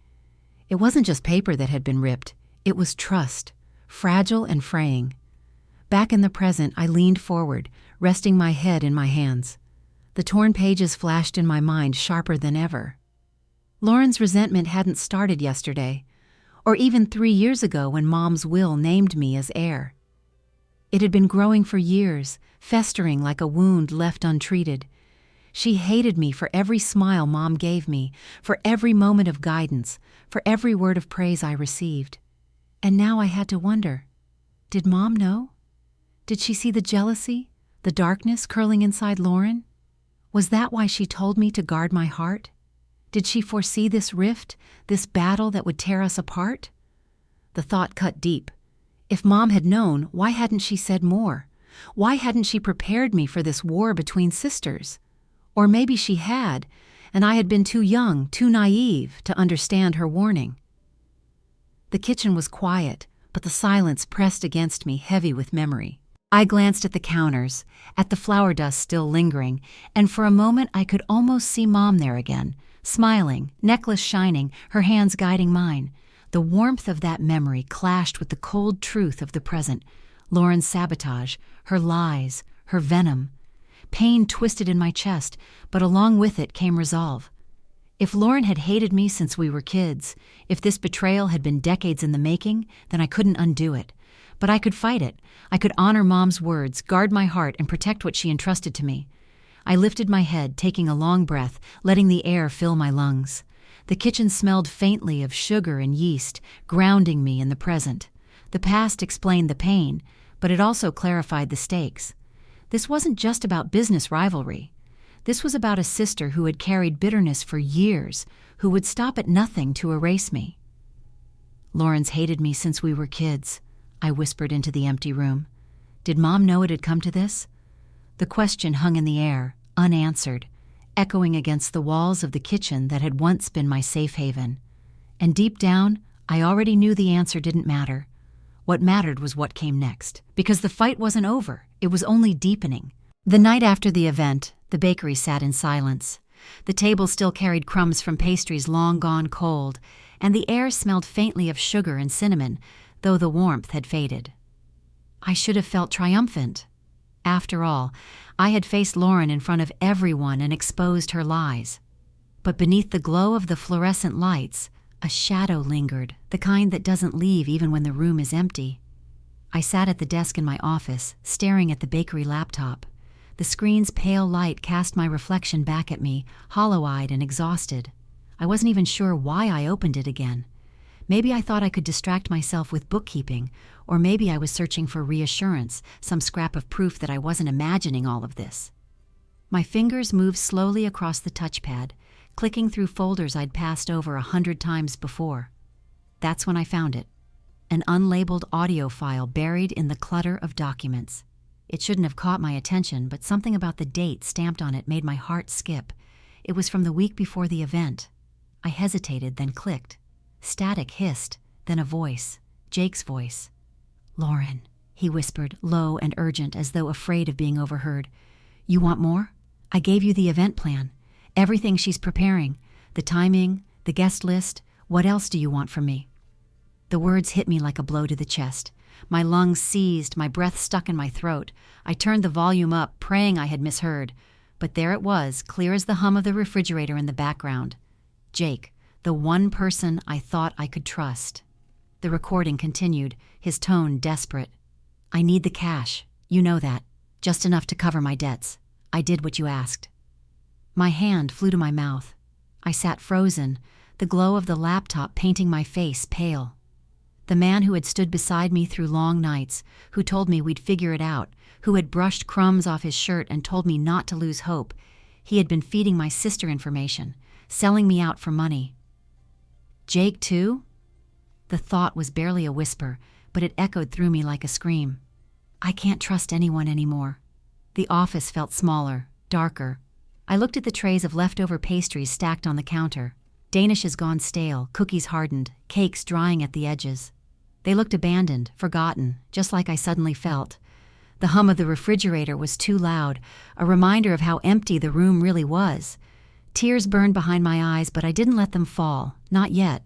It wasn't just paper that had been ripped, it was trust, fragile and fraying. Back in the present, I leaned forward, resting my head in my hands. The torn pages flashed in my mind sharper than ever. Lauren's resentment hadn't started yesterday, or even 3 years ago when Mom's will named me as heir. It had been growing for years, festering like a wound left untreated. She hated me for every smile Mom gave me, for every moment of guidance, for every word of praise I received. And now I had to wonder, did Mom know? Did she see the jealousy, the darkness curling inside Lauren? Was that why she told me to guard my heart? Did she foresee this rift, this battle that would tear us apart? The thought cut deep. If Mom had known, why hadn't she said more? Why hadn't she prepared me for this war between sisters? Or maybe she had, and I had been too young, too naive to understand her warning. The kitchen was quiet, but the silence pressed against me, heavy with memory. I glanced at the counters, at the flour dust still lingering, and for a moment I could almost see Mom there again, smiling, necklace shining, her hands guiding mine. The warmth of that memory clashed with the cold truth of the present, Lauren's sabotage, her lies, her venom. Pain twisted in my chest, but along with it came resolve. If Lauren had hated me since we were kids, if this betrayal had been decades in the making, then I couldn't undo it. But I could fight it. I could honor Mom's words, guard my heart, and protect what she entrusted to me. I lifted my head, taking a long breath, letting the air fill my lungs. The kitchen smelled faintly of sugar and yeast, grounding me in the present. The past explained the pain, but it also clarified the stakes. This wasn't just about business rivalry. This was about a sister who had carried bitterness for years, who would stop at nothing to erase me. "Lauren's hated me since we were kids," I whispered into the empty room. Did Mom know it had come to this? The question hung in the air, unanswered, echoing against the walls of the kitchen that had once been my safe haven. And deep down, I already knew the answer didn't matter. What mattered was what came next, because the fight wasn't over, it was only deepening. The night after the event, the bakery sat in silence. The table still carried crumbs from pastries long gone cold, and the air smelled faintly of sugar and cinnamon, though the warmth had faded. I should have felt triumphant. After all, I had faced Lauren in front of everyone and exposed her lies. But beneath the glow of the fluorescent lights, a shadow lingered, the kind that doesn't leave even when the room is empty. I sat at the desk in my office, staring at the bakery laptop. The screen's pale light cast my reflection back at me, hollow-eyed and exhausted. I wasn't even sure why I opened it again. Maybe I thought I could distract myself with bookkeeping, or maybe I was searching for reassurance, some scrap of proof that I wasn't imagining all of this. My fingers moved slowly across the touchpad, clicking through folders I'd passed over 100 times before. That's when I found it. An unlabeled audio file buried in the clutter of documents. It shouldn't have caught my attention, but something about the date stamped on it made my heart skip. It was from the week before the event. I hesitated, then clicked. Static hissed, then a voice, Jake's voice. "Lauren," he whispered, low and urgent, as though afraid of being overheard. "You want more? I gave you the event plan. Everything she's preparing. The timing, the guest list. What else do you want from me?" The words hit me like a blow to the chest. My lungs seized, my breath stuck in my throat. I turned the volume up, praying I had misheard. But there it was, clear as the hum of the refrigerator in the background. Jake, the one person I thought I could trust. The recording continued, his tone desperate. "I need the cash. You know that. Just enough to cover my debts. I did what you asked." My hand flew to my mouth. I sat frozen, the glow of the laptop painting my face pale. The man who had stood beside me through long nights, who told me we'd figure it out, who had brushed crumbs off his shirt and told me not to lose hope, he had been feeding my sister information, selling me out for money. Jake, too? The thought was barely a whisper, but it echoed through me like a scream. I can't trust anyone anymore. The office felt smaller, darker. I looked at the trays of leftover pastries stacked on the counter. Danishes gone stale, cookies hardened, cakes drying at the edges. They looked abandoned, forgotten, just like I suddenly felt. The hum of the refrigerator was too loud, a reminder of how empty the room really was. Tears burned behind my eyes, but I didn't let them fall, not yet.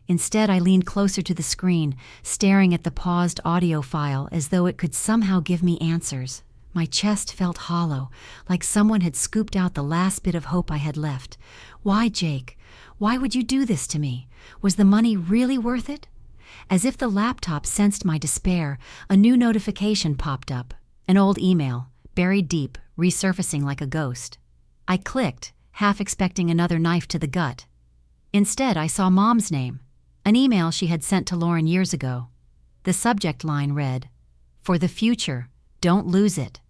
Instead, I leaned closer to the screen, staring at the paused audio file as though it could somehow give me answers. My chest felt hollow, like someone had scooped out the last bit of hope I had left. Why, Jake? Why would you do this to me? Was the money really worth it? As if the laptop sensed my despair, a new notification popped up. An old email, buried deep, resurfacing like a ghost. I clicked, half expecting another knife to the gut. Instead, I saw Mom's name, an email she had sent to Lauren years ago. The subject line read, "For the future, don't lose it."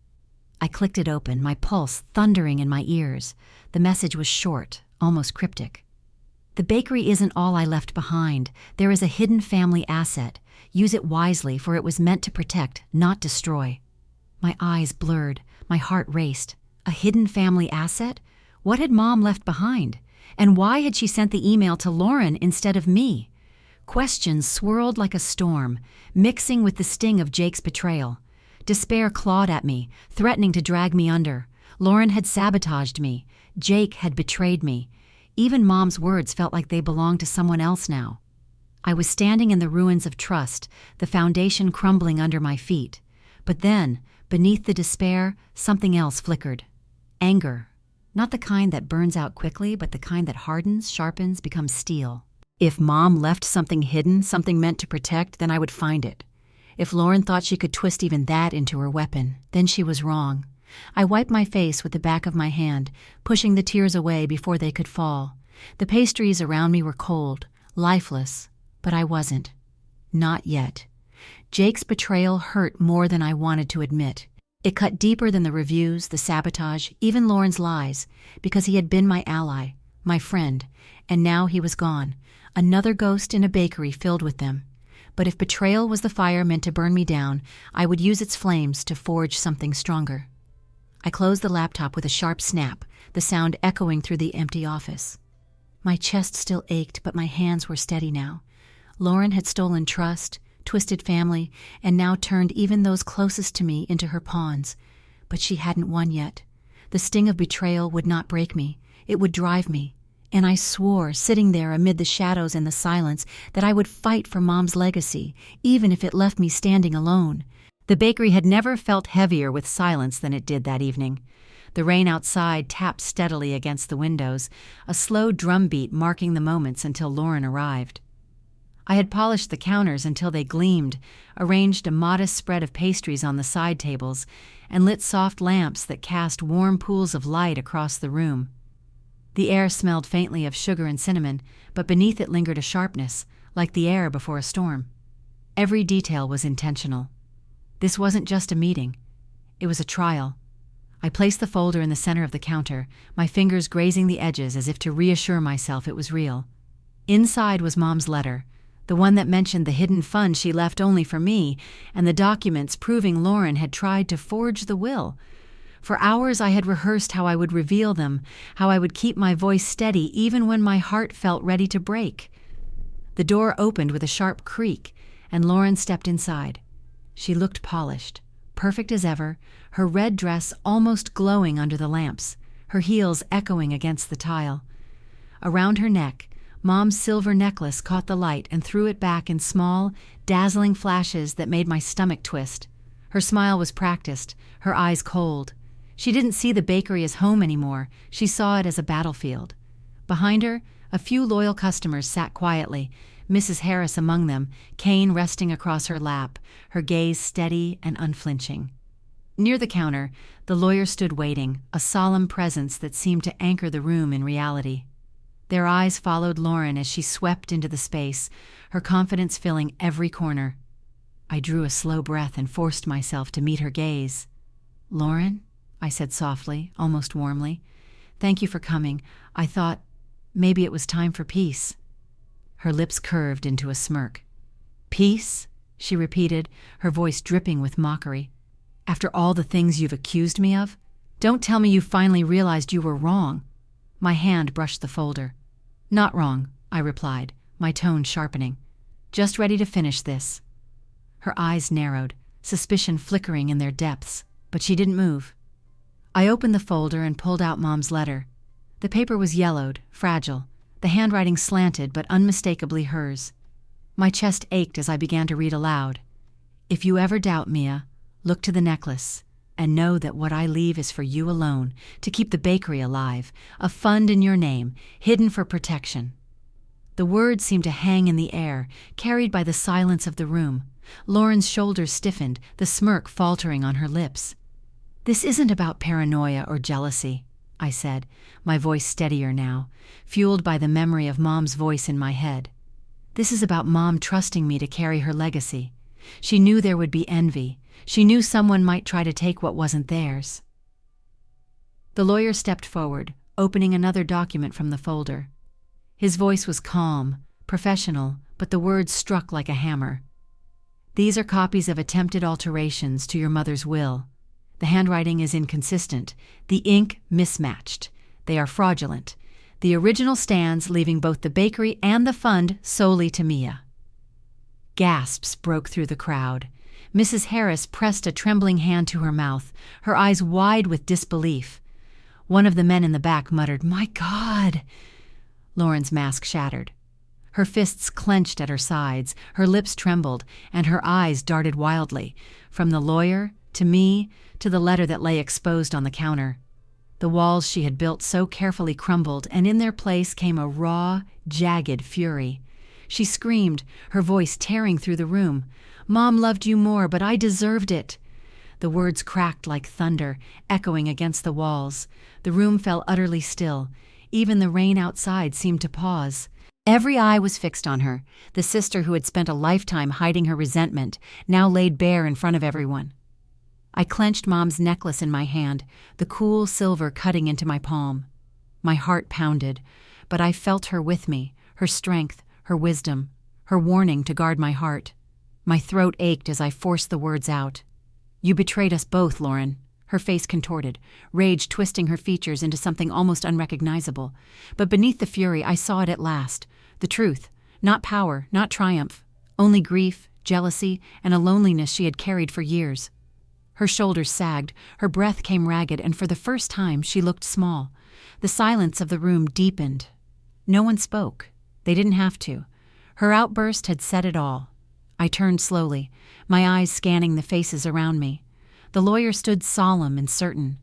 I clicked it open, my pulse thundering in my ears. The message was short, almost cryptic. "The bakery isn't all I left behind. There is a hidden family asset. Use it wisely, for it was meant to protect, not destroy." My eyes blurred, my heart raced. A hidden family asset? What had Mom left behind? And why had she sent the email to Lauren instead of me? Questions swirled like a storm, mixing with the sting of Jake's betrayal. Despair clawed at me, threatening to drag me under. Lauren had sabotaged me. Jake had betrayed me. Even Mom's words felt like they belonged to someone else now. I was standing in the ruins of trust, the foundation crumbling under my feet. But then, beneath the despair, something else flickered. Anger. Not the kind that burns out quickly, but the kind that hardens, sharpens, becomes steel. If Mom left something hidden, something meant to protect, then I would find it. If Lauren thought she could twist even that into her weapon, then she was wrong. I wiped my face with the back of my hand, pushing the tears away before they could fall. The pastries around me were cold, lifeless, but I wasn't. Not yet. Jake's betrayal hurt more than I wanted to admit. It cut deeper than the reviews, the sabotage, even Lauren's lies, because he had been my ally, my friend, and now he was gone, another ghost in a bakery filled with them. But if betrayal was the fire meant to burn me down, I would use its flames to forge something stronger. I closed the laptop with a sharp snap, the sound echoing through the empty office. My chest still ached, but my hands were steady now. Lauren had stolen trust, twisted family, and now turned even those closest to me into her pawns. But she hadn't won yet. The sting of betrayal would not break me. It would drive me. And I swore, sitting there amid the shadows and the silence, that I would fight for Mom's legacy, even if it left me standing alone. The bakery had never felt heavier with silence than it did that evening. The rain outside tapped steadily against the windows, a slow drumbeat marking the moments until Lauren arrived. I had polished the counters until they gleamed, arranged a modest spread of pastries on the side tables, and lit soft lamps that cast warm pools of light across the room. The air smelled faintly of sugar and cinnamon, but beneath it lingered a sharpness, like the air before a storm. Every detail was intentional. This wasn't just a meeting. It was a trial. I placed the folder in the center of the counter, my fingers grazing the edges as if to reassure myself it was real. Inside was Mom's letter, the one that mentioned the hidden fund she left only for me, and the documents proving Lauren had tried to forge the will. For hours I had rehearsed how I would reveal them, how I would keep my voice steady even when my heart felt ready to break. The door opened with a sharp creak, and Lauren stepped inside. She looked polished, perfect as ever, her red dress almost glowing under the lamps, her heels echoing against the tile. Around her neck, Mom's silver necklace caught the light and threw it back in small, dazzling flashes that made my stomach twist. Her smile was practiced, her eyes cold. She didn't see the bakery as home anymore, she saw it as a battlefield. Behind her, a few loyal customers sat quietly, Mrs. Harris among them, cane resting across her lap, her gaze steady and unflinching. Near the counter, the lawyer stood waiting, a solemn presence that seemed to anchor the room in reality. Their eyes followed Lauren as she swept into the space, her confidence filling every corner. I drew a slow breath and forced myself to meet her gaze. "Lauren?" I said softly, almost warmly. "Thank you for coming. I thought maybe it was time for peace." Her lips curved into a smirk. "Peace?" she repeated, her voice dripping with mockery. "After all the things you've accused me of? Don't tell me you finally realized you were wrong." My hand brushed the folder. "Not wrong," I replied, my tone sharpening. "Just ready to finish this." Her eyes narrowed, suspicion flickering in their depths, but she didn't move. I opened the folder and pulled out Mom's letter. The paper was yellowed, fragile, the handwriting slanted but unmistakably hers. My chest ached as I began to read aloud. "If you ever doubt, Mia, look to the necklace, and know that what I leave is for you alone, to keep the bakery alive, a fund in your name, hidden for protection." The words seemed to hang in the air, carried by the silence of the room. Lauren's shoulders stiffened, the smirk faltering on her lips. "This isn't about paranoia or jealousy," I said, my voice steadier now, fueled by the memory of Mom's voice in my head. "This is about Mom trusting me to carry her legacy. She knew there would be envy. She knew someone might try to take what wasn't theirs." The lawyer stepped forward, opening another document from the folder. His voice was calm, professional, but the words struck like a hammer. "These are copies of attempted alterations to your mother's will. The handwriting is inconsistent, the ink mismatched. They are fraudulent. The original stands, leaving both the bakery and the fund solely to Mia." Gasps broke through the crowd. Mrs. Harris pressed a trembling hand to her mouth, her eyes wide with disbelief. One of the men in the back muttered, "My God!" Lauren's mask shattered. Her fists clenched at her sides, her lips trembled, and her eyes darted wildly, from the lawyer, to me, to the letter that lay exposed on the counter. The walls she had built so carefully crumbled, and in their place came a raw, jagged fury. She screamed, her voice tearing through the room. "Mom loved you more, but I deserved it." The words cracked like thunder, echoing against the walls. The room fell utterly still. Even the rain outside seemed to pause. Every eye was fixed on her, the sister who had spent a lifetime hiding her resentment, now laid bare in front of everyone. I clenched Mom's necklace in my hand, the cool silver cutting into my palm. My heart pounded, but I felt her with me, her strength, her wisdom, her warning to guard my heart. My throat ached as I forced the words out. "You betrayed us both, Lauren." Her face contorted, rage twisting her features into something almost unrecognizable. But beneath the fury, I saw it at last. The truth, not power, not triumph, only grief, jealousy, and a loneliness she had carried for years. Her shoulders sagged, her breath came ragged, and for the first time she looked small. The silence of the room deepened. No one spoke. They didn't have to. Her outburst had said it all. I turned slowly, my eyes scanning the faces around me. The lawyer stood solemn and certain.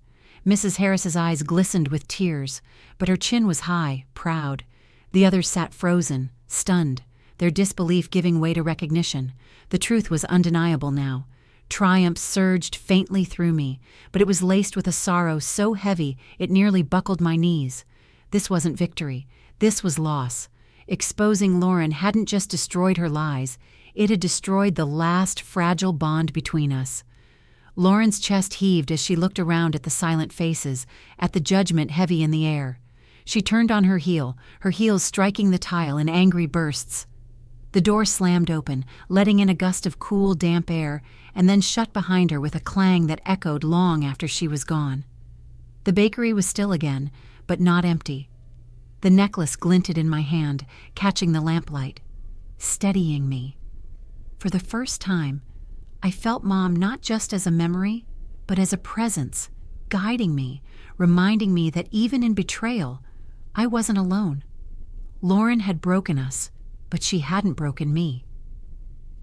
Mrs. Harris's eyes glistened with tears, but her chin was high, proud. The others sat frozen, stunned, their disbelief giving way to recognition. The truth was undeniable now. Triumph surged faintly through me, but it was laced with a sorrow so heavy it nearly buckled my knees. This wasn't victory. This was loss. Exposing Lauren hadn't just destroyed her lies. It had destroyed the last fragile bond between us. Lauren's chest heaved as she looked around at the silent faces, at the judgment heavy in the air. She turned on her heel, her heels striking the tile in angry bursts. The door slammed open, letting in a gust of cool, damp air, and then shut behind her with a clang that echoed long after she was gone. The bakery was still again, but not empty. The necklace glinted in my hand, catching the lamplight. steadying me. For the first time, I felt Mom not just as a memory, but as a presence, guiding me, reminding me that even in betrayal, I wasn't alone. Lauren had broken us, but she hadn't broken me.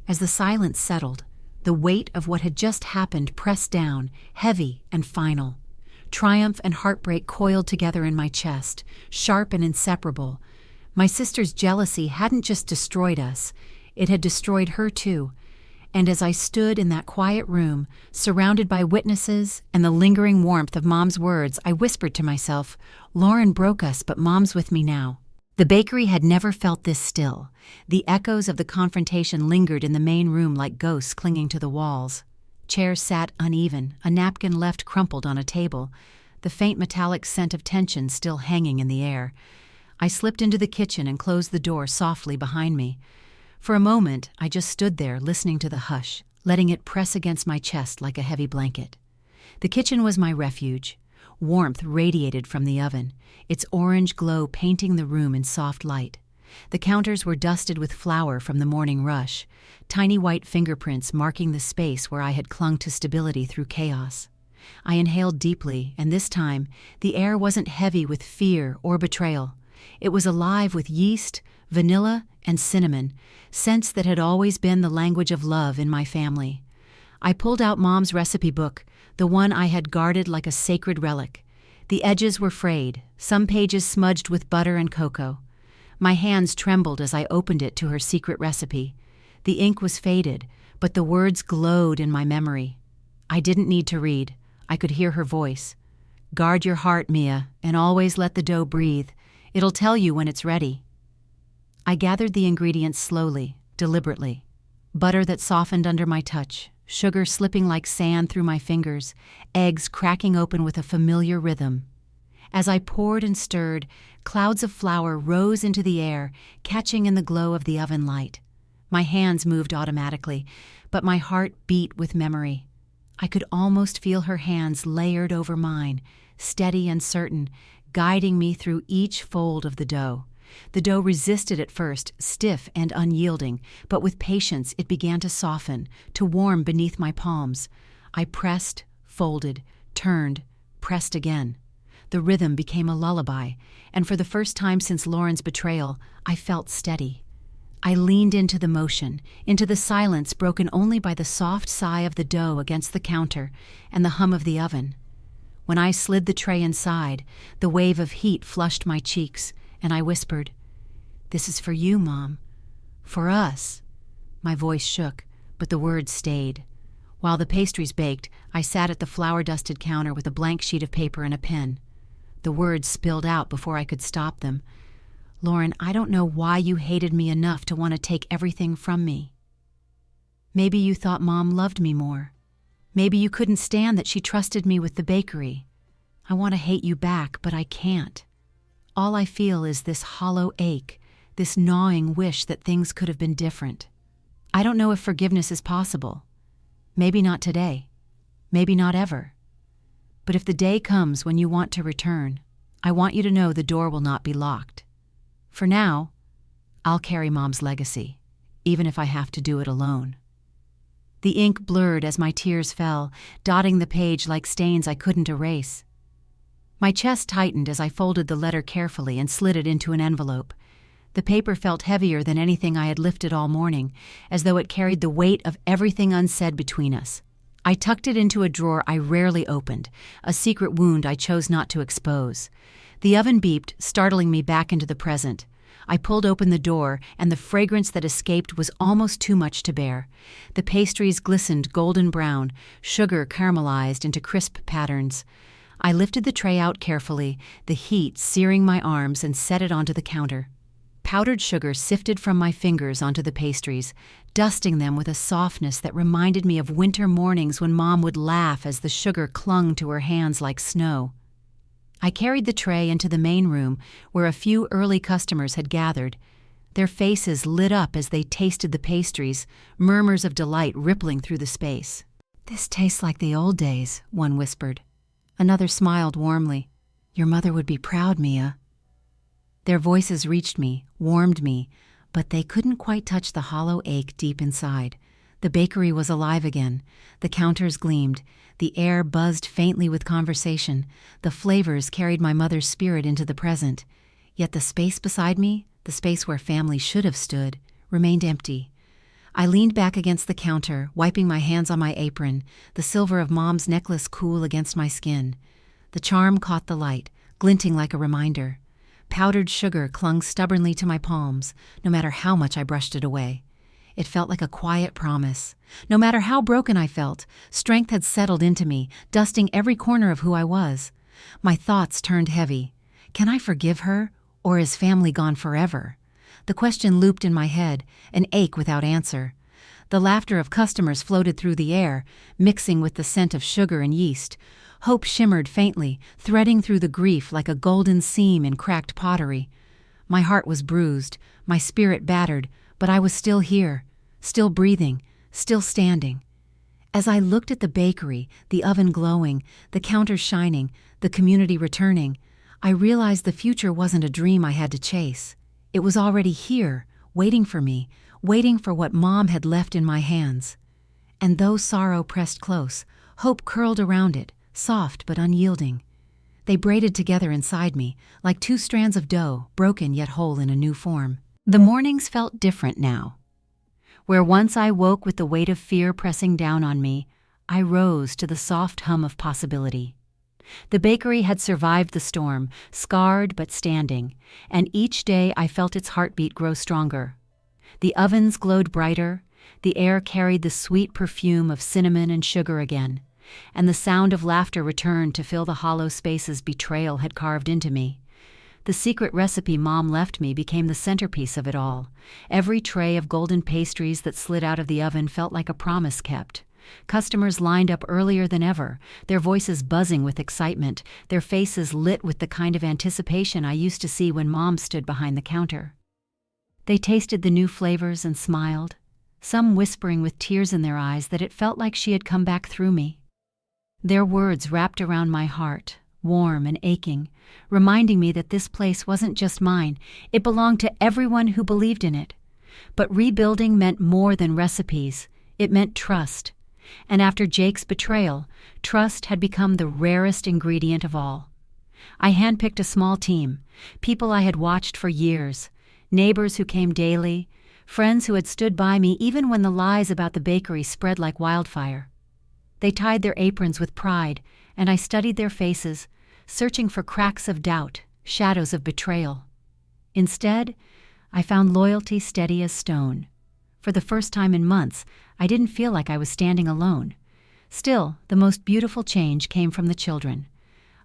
As the silence settled, the weight of what had just happened pressed down, heavy and final. Triumph and heartbreak coiled together in my chest, sharp and inseparable. My sister's jealousy hadn't just destroyed us, it had destroyed her too. And as I stood in that quiet room, surrounded by witnesses and the lingering warmth of Mom's words, I whispered to myself, Lauren broke us, but Mom's with me now. The bakery had never felt this still. The echoes of the confrontation lingered in the main room like ghosts clinging to the walls. Chairs sat uneven, a napkin left crumpled on a table, the faint metallic scent of tension still hanging in the air. I slipped into the kitchen and closed the door softly behind me. For a moment, I just stood there listening to the hush, letting it press against my chest like a heavy blanket. The kitchen was my refuge. Warmth radiated from the oven, its orange glow painting the room in soft light. The counters were dusted with flour from the morning rush, tiny white fingerprints marking the space where I had clung to stability through chaos. I inhaled deeply, and this time, the air wasn't heavy with fear or betrayal. It was alive with yeast, vanilla, and cinnamon, scents that had always been the language of love in my family. I pulled out Mom's recipe book, the one I had guarded like a sacred relic. The edges were frayed, some pages smudged with butter and cocoa. My hands trembled as I opened it to her secret recipe. The ink was faded, but the words glowed in my memory. I didn't need to read. I could hear her voice. Guard your heart, Mia, and always let the dough breathe. It'll tell you when it's ready. I gathered the ingredients slowly, deliberately. Butter that softened under my touch, sugar slipping like sand through my fingers, eggs cracking open with a familiar rhythm. As I poured and stirred, clouds of flour rose into the air, catching in the glow of the oven light. My hands moved automatically, but my heart beat with memory. I could almost feel her hands layered over mine, steady and certain, guiding me through each fold of the dough. The dough resisted at first, stiff and unyielding, but with patience it began to soften, to warm beneath my palms. I pressed, folded, turned, pressed again. The rhythm became a lullaby, and for the first time since Lauren's betrayal, I felt steady. I leaned into the motion, into the silence broken only by the soft sigh of the dough against the counter and the hum of the oven. When I slid the tray inside, the wave of heat flushed my cheeks, and I whispered, "This is for you, Mom. For us." My voice shook, but the words stayed. While the pastries baked, I sat at the flour-dusted counter with a blank sheet of paper and a pen. The words spilled out before I could stop them. Lauren, I don't know why you hated me enough to want to take everything from me. Maybe you thought Mom loved me more. Maybe you couldn't stand that she trusted me with the bakery. I want to hate you back, but I can't. All I feel is this hollow ache, this gnawing wish that things could have been different. I don't know if forgiveness is possible. Maybe not today. Maybe not ever. But if the day comes when you want to return, I want you to know the door will not be locked. For now, I'll carry Mom's legacy, even if I have to do it alone. The ink blurred as my tears fell, dotting the page like stains I couldn't erase. My chest tightened as I folded the letter carefully and slid it into an envelope. The paper felt heavier than anything I had lifted all morning, as though it carried the weight of everything unsaid between us. I tucked it into a drawer I rarely opened, a secret wound I chose not to expose. The oven beeped, startling me back into the present. I pulled open the door, and the fragrance that escaped was almost too much to bear. The pastries glistened golden brown, sugar caramelized into crisp patterns. I lifted the tray out carefully, the heat searing my arms, and set it onto the counter. Powdered sugar sifted from my fingers onto the pastries, dusting them with a softness that reminded me of winter mornings when Mom would laugh as the sugar clung to her hands like snow. I carried the tray into the main room where a few early customers had gathered. Their faces lit up as they tasted the pastries, murmurs of delight rippling through the space. "This tastes like the old days," one whispered. Another smiled warmly. "Your mother would be proud, Mia." Their voices reached me, warmed me. but they couldn't quite touch the hollow ache deep inside. The bakery was alive again. The counters gleamed. The air buzzed faintly with conversation. The flavors carried my mother's spirit into the present. Yet the space beside me, the space where family should have stood, remained empty. I leaned back against the counter, wiping my hands on my apron, the silver of Mom's necklace cool against my skin. The charm caught the light, glinting like a reminder. Powdered sugar clung stubbornly to my palms, no matter how much I brushed it away. It felt like a quiet promise. No matter how broken I felt, strength had settled into me, dusting every corner of who I was. My thoughts turned heavy. Can I forgive her, or is family gone forever? The question looped in my head, an ache without answer. The laughter of customers floated through the air, mixing with the scent of sugar and yeast. Hope shimmered faintly, threading through the grief like a golden seam in cracked pottery. My heart was bruised, my spirit battered, but I was still here, still breathing, still standing. As I looked at the bakery, the oven glowing, the counters shining, the community returning, I realized the future wasn't a dream I had to chase. It was already here, waiting for me, waiting for what Mom had left in my hands. And though sorrow pressed close, hope curled around it, soft but unyielding. They braided together inside me, like two strands of dough, broken yet whole in a new form. The mornings felt different now. Where once I woke with the weight of fear pressing down on me, I rose to the soft hum of possibility. The bakery had survived the storm, scarred but standing, and each day I felt its heartbeat grow stronger. The ovens glowed brighter, the air carried the sweet perfume of cinnamon and sugar again, and the sound of laughter returned to fill the hollow spaces betrayal had carved into me. The secret recipe Mom left me became the centerpiece of it all. Every tray of golden pastries that slid out of the oven felt like a promise kept. Customers lined up earlier than ever, their voices buzzing with excitement, their faces lit with the kind of anticipation I used to see when Mom stood behind the counter. They tasted the new flavors and smiled, some whispering with tears in their eyes that it felt like she had come back through me. Their words wrapped around my heart, warm and aching, reminding me that this place wasn't just mine, it belonged to everyone who believed in it. But rebuilding meant more than recipes, it meant trust. And after Jake's betrayal, trust had become the rarest ingredient of all. I handpicked a small team, people I had watched for years, neighbors who came daily, friends who had stood by me even when the lies about the bakery spread like wildfire. They tied their aprons with pride, and I studied their faces, searching for cracks of doubt, shadows of betrayal. Instead, I found loyalty steady as stone. For the first time in months, I didn't feel like I was standing alone. Still, the most beautiful change came from the children.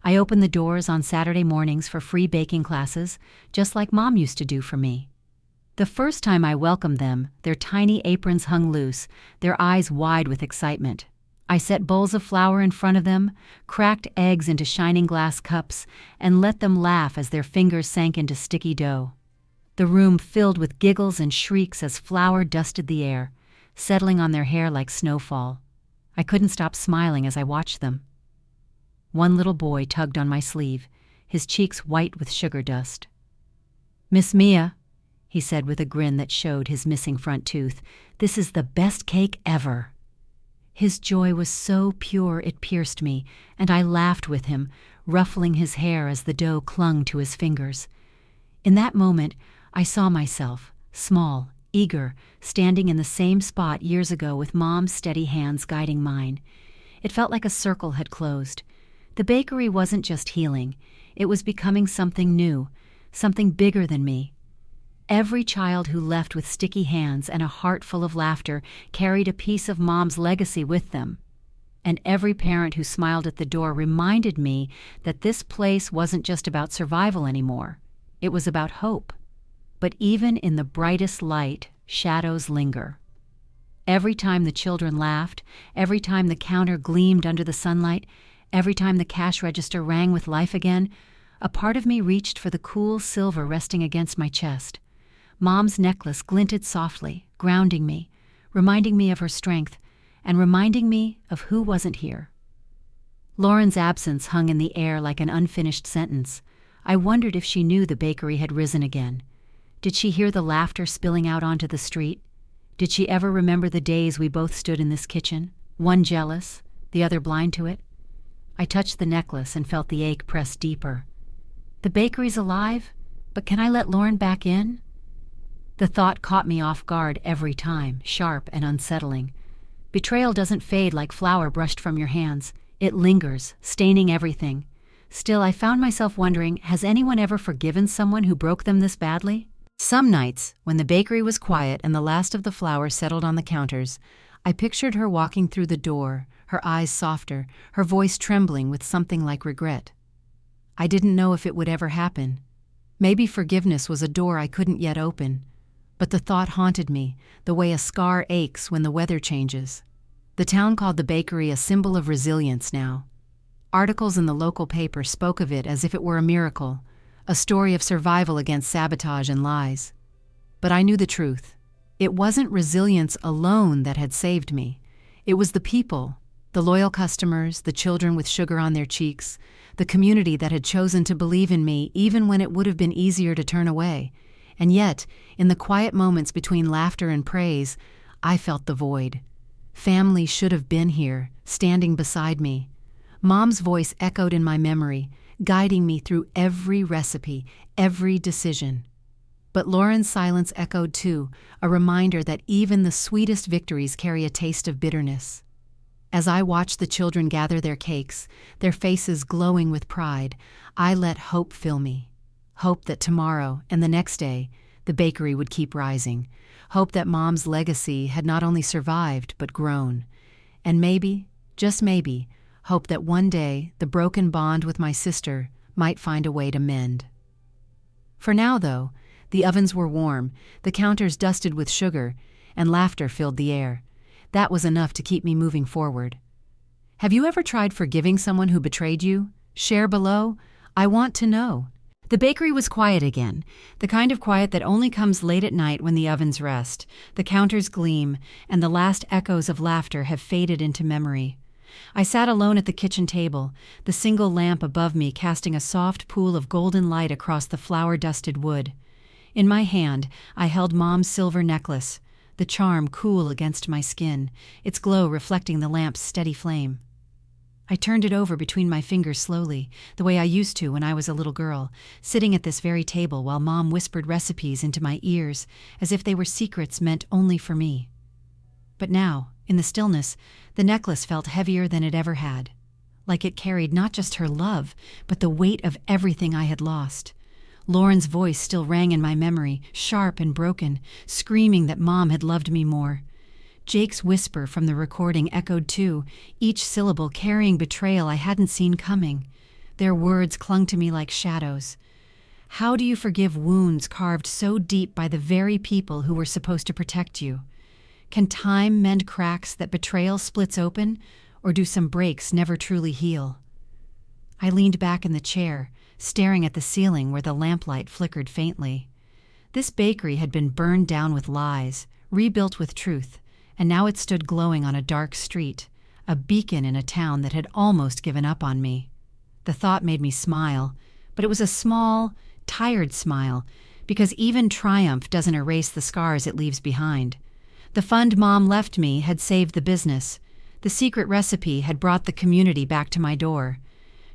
I opened the doors on Saturday mornings for free baking classes, just like Mom used to do for me. The first time I welcomed them, their tiny aprons hung loose, their eyes wide with excitement. I set bowls of flour in front of them, cracked eggs into shining glass cups, and let them laugh as their fingers sank into sticky dough. The room filled with giggles and shrieks as flour dusted the air, settling on their hair like snowfall. I couldn't stop smiling as I watched them. One little boy tugged on my sleeve, his cheeks white with sugar dust. "Miss Mia," he said with a grin that showed his missing front tooth, "this is the best cake ever." His joy was so pure it pierced me, and I laughed with him, ruffling his hair as the dough clung to his fingers. In that moment, I saw myself, small, eager, standing in the same spot years ago with Mom's steady hands guiding mine. It felt like a circle had closed. The bakery wasn't just healing, it was becoming something new, something bigger than me. Every child who left with sticky hands and a heart full of laughter carried a piece of Mom's legacy with them. And every parent who smiled at the door reminded me that this place wasn't just about survival anymore. It was about hope. But even in the brightest light, shadows linger. Every time the children laughed, every time the counter gleamed under the sunlight, every time the cash register rang with life again, a part of me reached for the cool silver resting against my chest. Mom's necklace glinted softly, grounding me, reminding me of her strength, and reminding me of who wasn't here. Lauren's absence hung in the air like an unfinished sentence. I wondered if she knew the bakery had risen again. Did she hear the laughter spilling out onto the street? Did she ever remember the days we both stood in this kitchen, one jealous, the other blind to it? I touched the necklace and felt the ache press deeper. The bakery's alive, but can I let Lauren back in? The thought caught me off guard every time, sharp and unsettling. Betrayal doesn't fade like flour brushed from your hands. It lingers, staining everything. Still, I found myself wondering, has anyone ever forgiven someone who broke them this badly? Some nights, when the bakery was quiet and the last of the flour settled on the counters, I pictured her walking through the door, her eyes softer, her voice trembling with something like regret. I didn't know if it would ever happen. Maybe forgiveness was a door I couldn't yet open. But the thought haunted me, the way a scar aches when the weather changes. The town called the bakery a symbol of resilience now. Articles in the local paper spoke of it as if it were a miracle, a story of survival against sabotage and lies. But I knew the truth. It wasn't resilience alone that had saved me. It was the people, the loyal customers, the children with sugar on their cheeks, the community that had chosen to believe in me even when it would have been easier to turn away. And yet, in the quiet moments between laughter and praise, I felt the void. Family should have been here, standing beside me. Mom's voice echoed in my memory, guiding me through every recipe, every decision. But Lauren's silence echoed too, a reminder that even the sweetest victories carry a taste of bitterness. As I watched the children gather their cakes, their faces glowing with pride, I let hope fill me. Hope that tomorrow and the next day, the bakery would keep rising. Hope that Mom's legacy had not only survived, but grown. And maybe, just maybe, hope that one day the broken bond with my sister might find a way to mend. For now, though, the ovens were warm, the counters dusted with sugar, and laughter filled the air. That was enough to keep me moving forward. Have you ever tried forgiving someone who betrayed you? Share below. I want to know. The bakery was quiet again, the kind of quiet that only comes late at night when the ovens rest, the counters gleam, and the last echoes of laughter have faded into memory. I sat alone at the kitchen table, the single lamp above me casting a soft pool of golden light across the flour-dusted wood. In my hand, I held Mom's silver necklace, the charm cool against my skin, its glow reflecting the lamp's steady flame. I turned it over between my fingers slowly, the way I used to when I was a little girl, sitting at this very table while Mom whispered recipes into my ears as if they were secrets meant only for me. But now, in the stillness, the necklace felt heavier than it ever had, like it carried not just her love, but the weight of everything I had lost. Lauren's voice still rang in my memory, sharp and broken, screaming that Mom had loved me more. Jake's whisper from the recording echoed too, each syllable carrying betrayal I hadn't seen coming. Their words clung to me like shadows. How do you forgive wounds carved so deep by the very people who were supposed to protect you? Can time mend cracks that betrayal splits open, or do some breaks never truly heal? I leaned back in the chair, staring at the ceiling where the lamplight flickered faintly. This bakery had been burned down with lies, rebuilt with truth, and now it stood glowing on a dark street, a beacon in a town that had almost given up on me. The thought made me smile, but it was a small, tired smile, because even triumph doesn't erase the scars it leaves behind. The fund Mom left me had saved the business. The secret recipe had brought the community back to my door.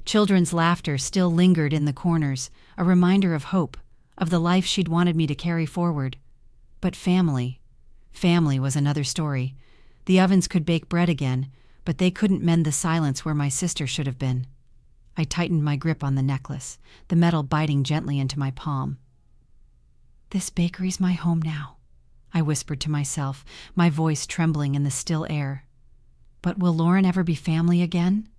Children's laughter still lingered in the corners, a reminder of hope, of the life she'd wanted me to carry forward. But family was another story. The ovens could bake bread again, but they couldn't mend the silence where my sister should have been. I tightened my grip on the necklace, the metal biting gently into my palm. "This bakery's my home now," I whispered to myself, my voice trembling in the still air. But will Lauren ever be family again?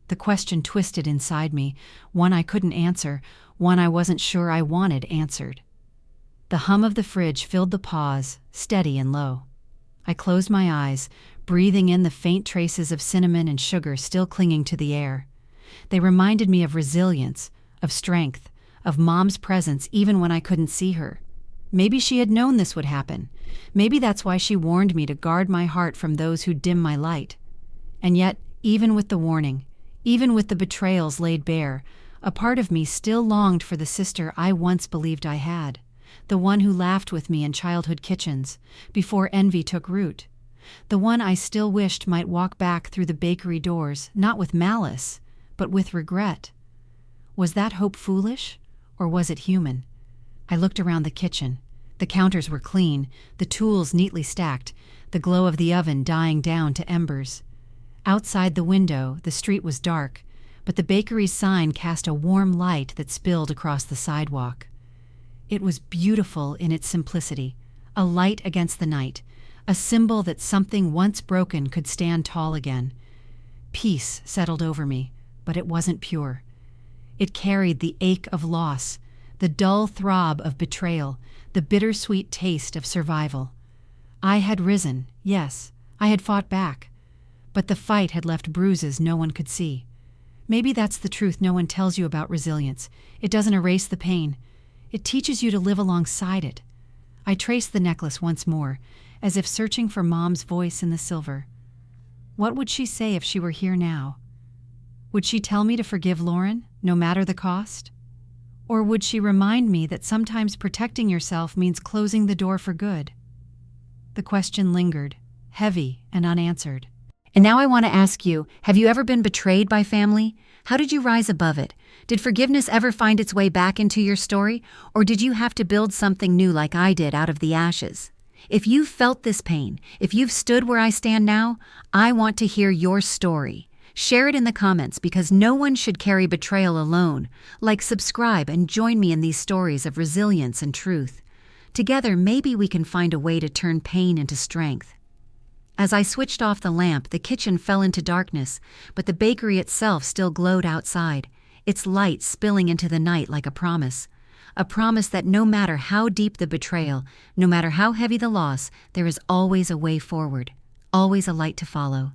The question twisted inside me, one I couldn't answer, one I wasn't sure I wanted answered. The hum of the fridge filled the pause, steady and low. I closed my eyes, breathing in the faint traces of cinnamon and sugar still clinging to the air. They reminded me of resilience, of strength, of Mom's presence even when I couldn't see her. Maybe she had known this would happen. Maybe that's why she warned me to guard my heart from those who dim my light. And yet, even with the warning, even with the betrayals laid bare, a part of me still longed for the sister I once believed I had. the one who laughed with me in childhood kitchens, before envy took root, the one I still wished might walk back through the bakery doors, not with malice, but with regret. Was that hope foolish, or was it human? I looked around the kitchen. The counters were clean, the tools neatly stacked, the glow of the oven dying down to embers. Outside the window, the street was dark, but the bakery's sign cast a warm light that spilled across the sidewalk. It was beautiful in its simplicity, a light against the night, a symbol that something once broken could stand tall again. Peace settled over me, but it wasn't pure. It carried the ache of loss, the dull throb of betrayal, the bittersweet taste of survival. I had risen, yes, I had fought back, but the fight had left bruises no one could see. Maybe that's the truth no one tells you about resilience. It doesn't erase the pain. It teaches you to live alongside it. I traced the necklace once more, as if searching for Mom's voice in the silver. What would she say if she were here now? Would she tell me to forgive Lauren, no matter the cost? Or would she remind me that sometimes protecting yourself means closing the door for good? The question lingered, heavy and unanswered. And now I want to ask you, have you ever been betrayed by family? How did you rise above it? Did forgiveness ever find its way back into your story? Or did you have to build something new like I did out of the ashes? If you've felt this pain, if you've stood where I stand now, I want to hear your story. Share it in the comments because no one should carry betrayal alone. Like, subscribe, and join me in these stories of resilience and truth. Together, maybe we can find a way to turn pain into strength. As I switched off the lamp, the kitchen fell into darkness, but the bakery itself still glowed outside, its light spilling into the night like a promise that no matter how deep the betrayal, no matter how heavy the loss, there is always a way forward, always a light to follow.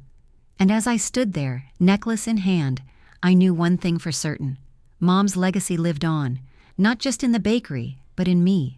And as I stood there, necklace in hand, I knew one thing for certain. Mom's legacy lived on, not just in the bakery, but in me.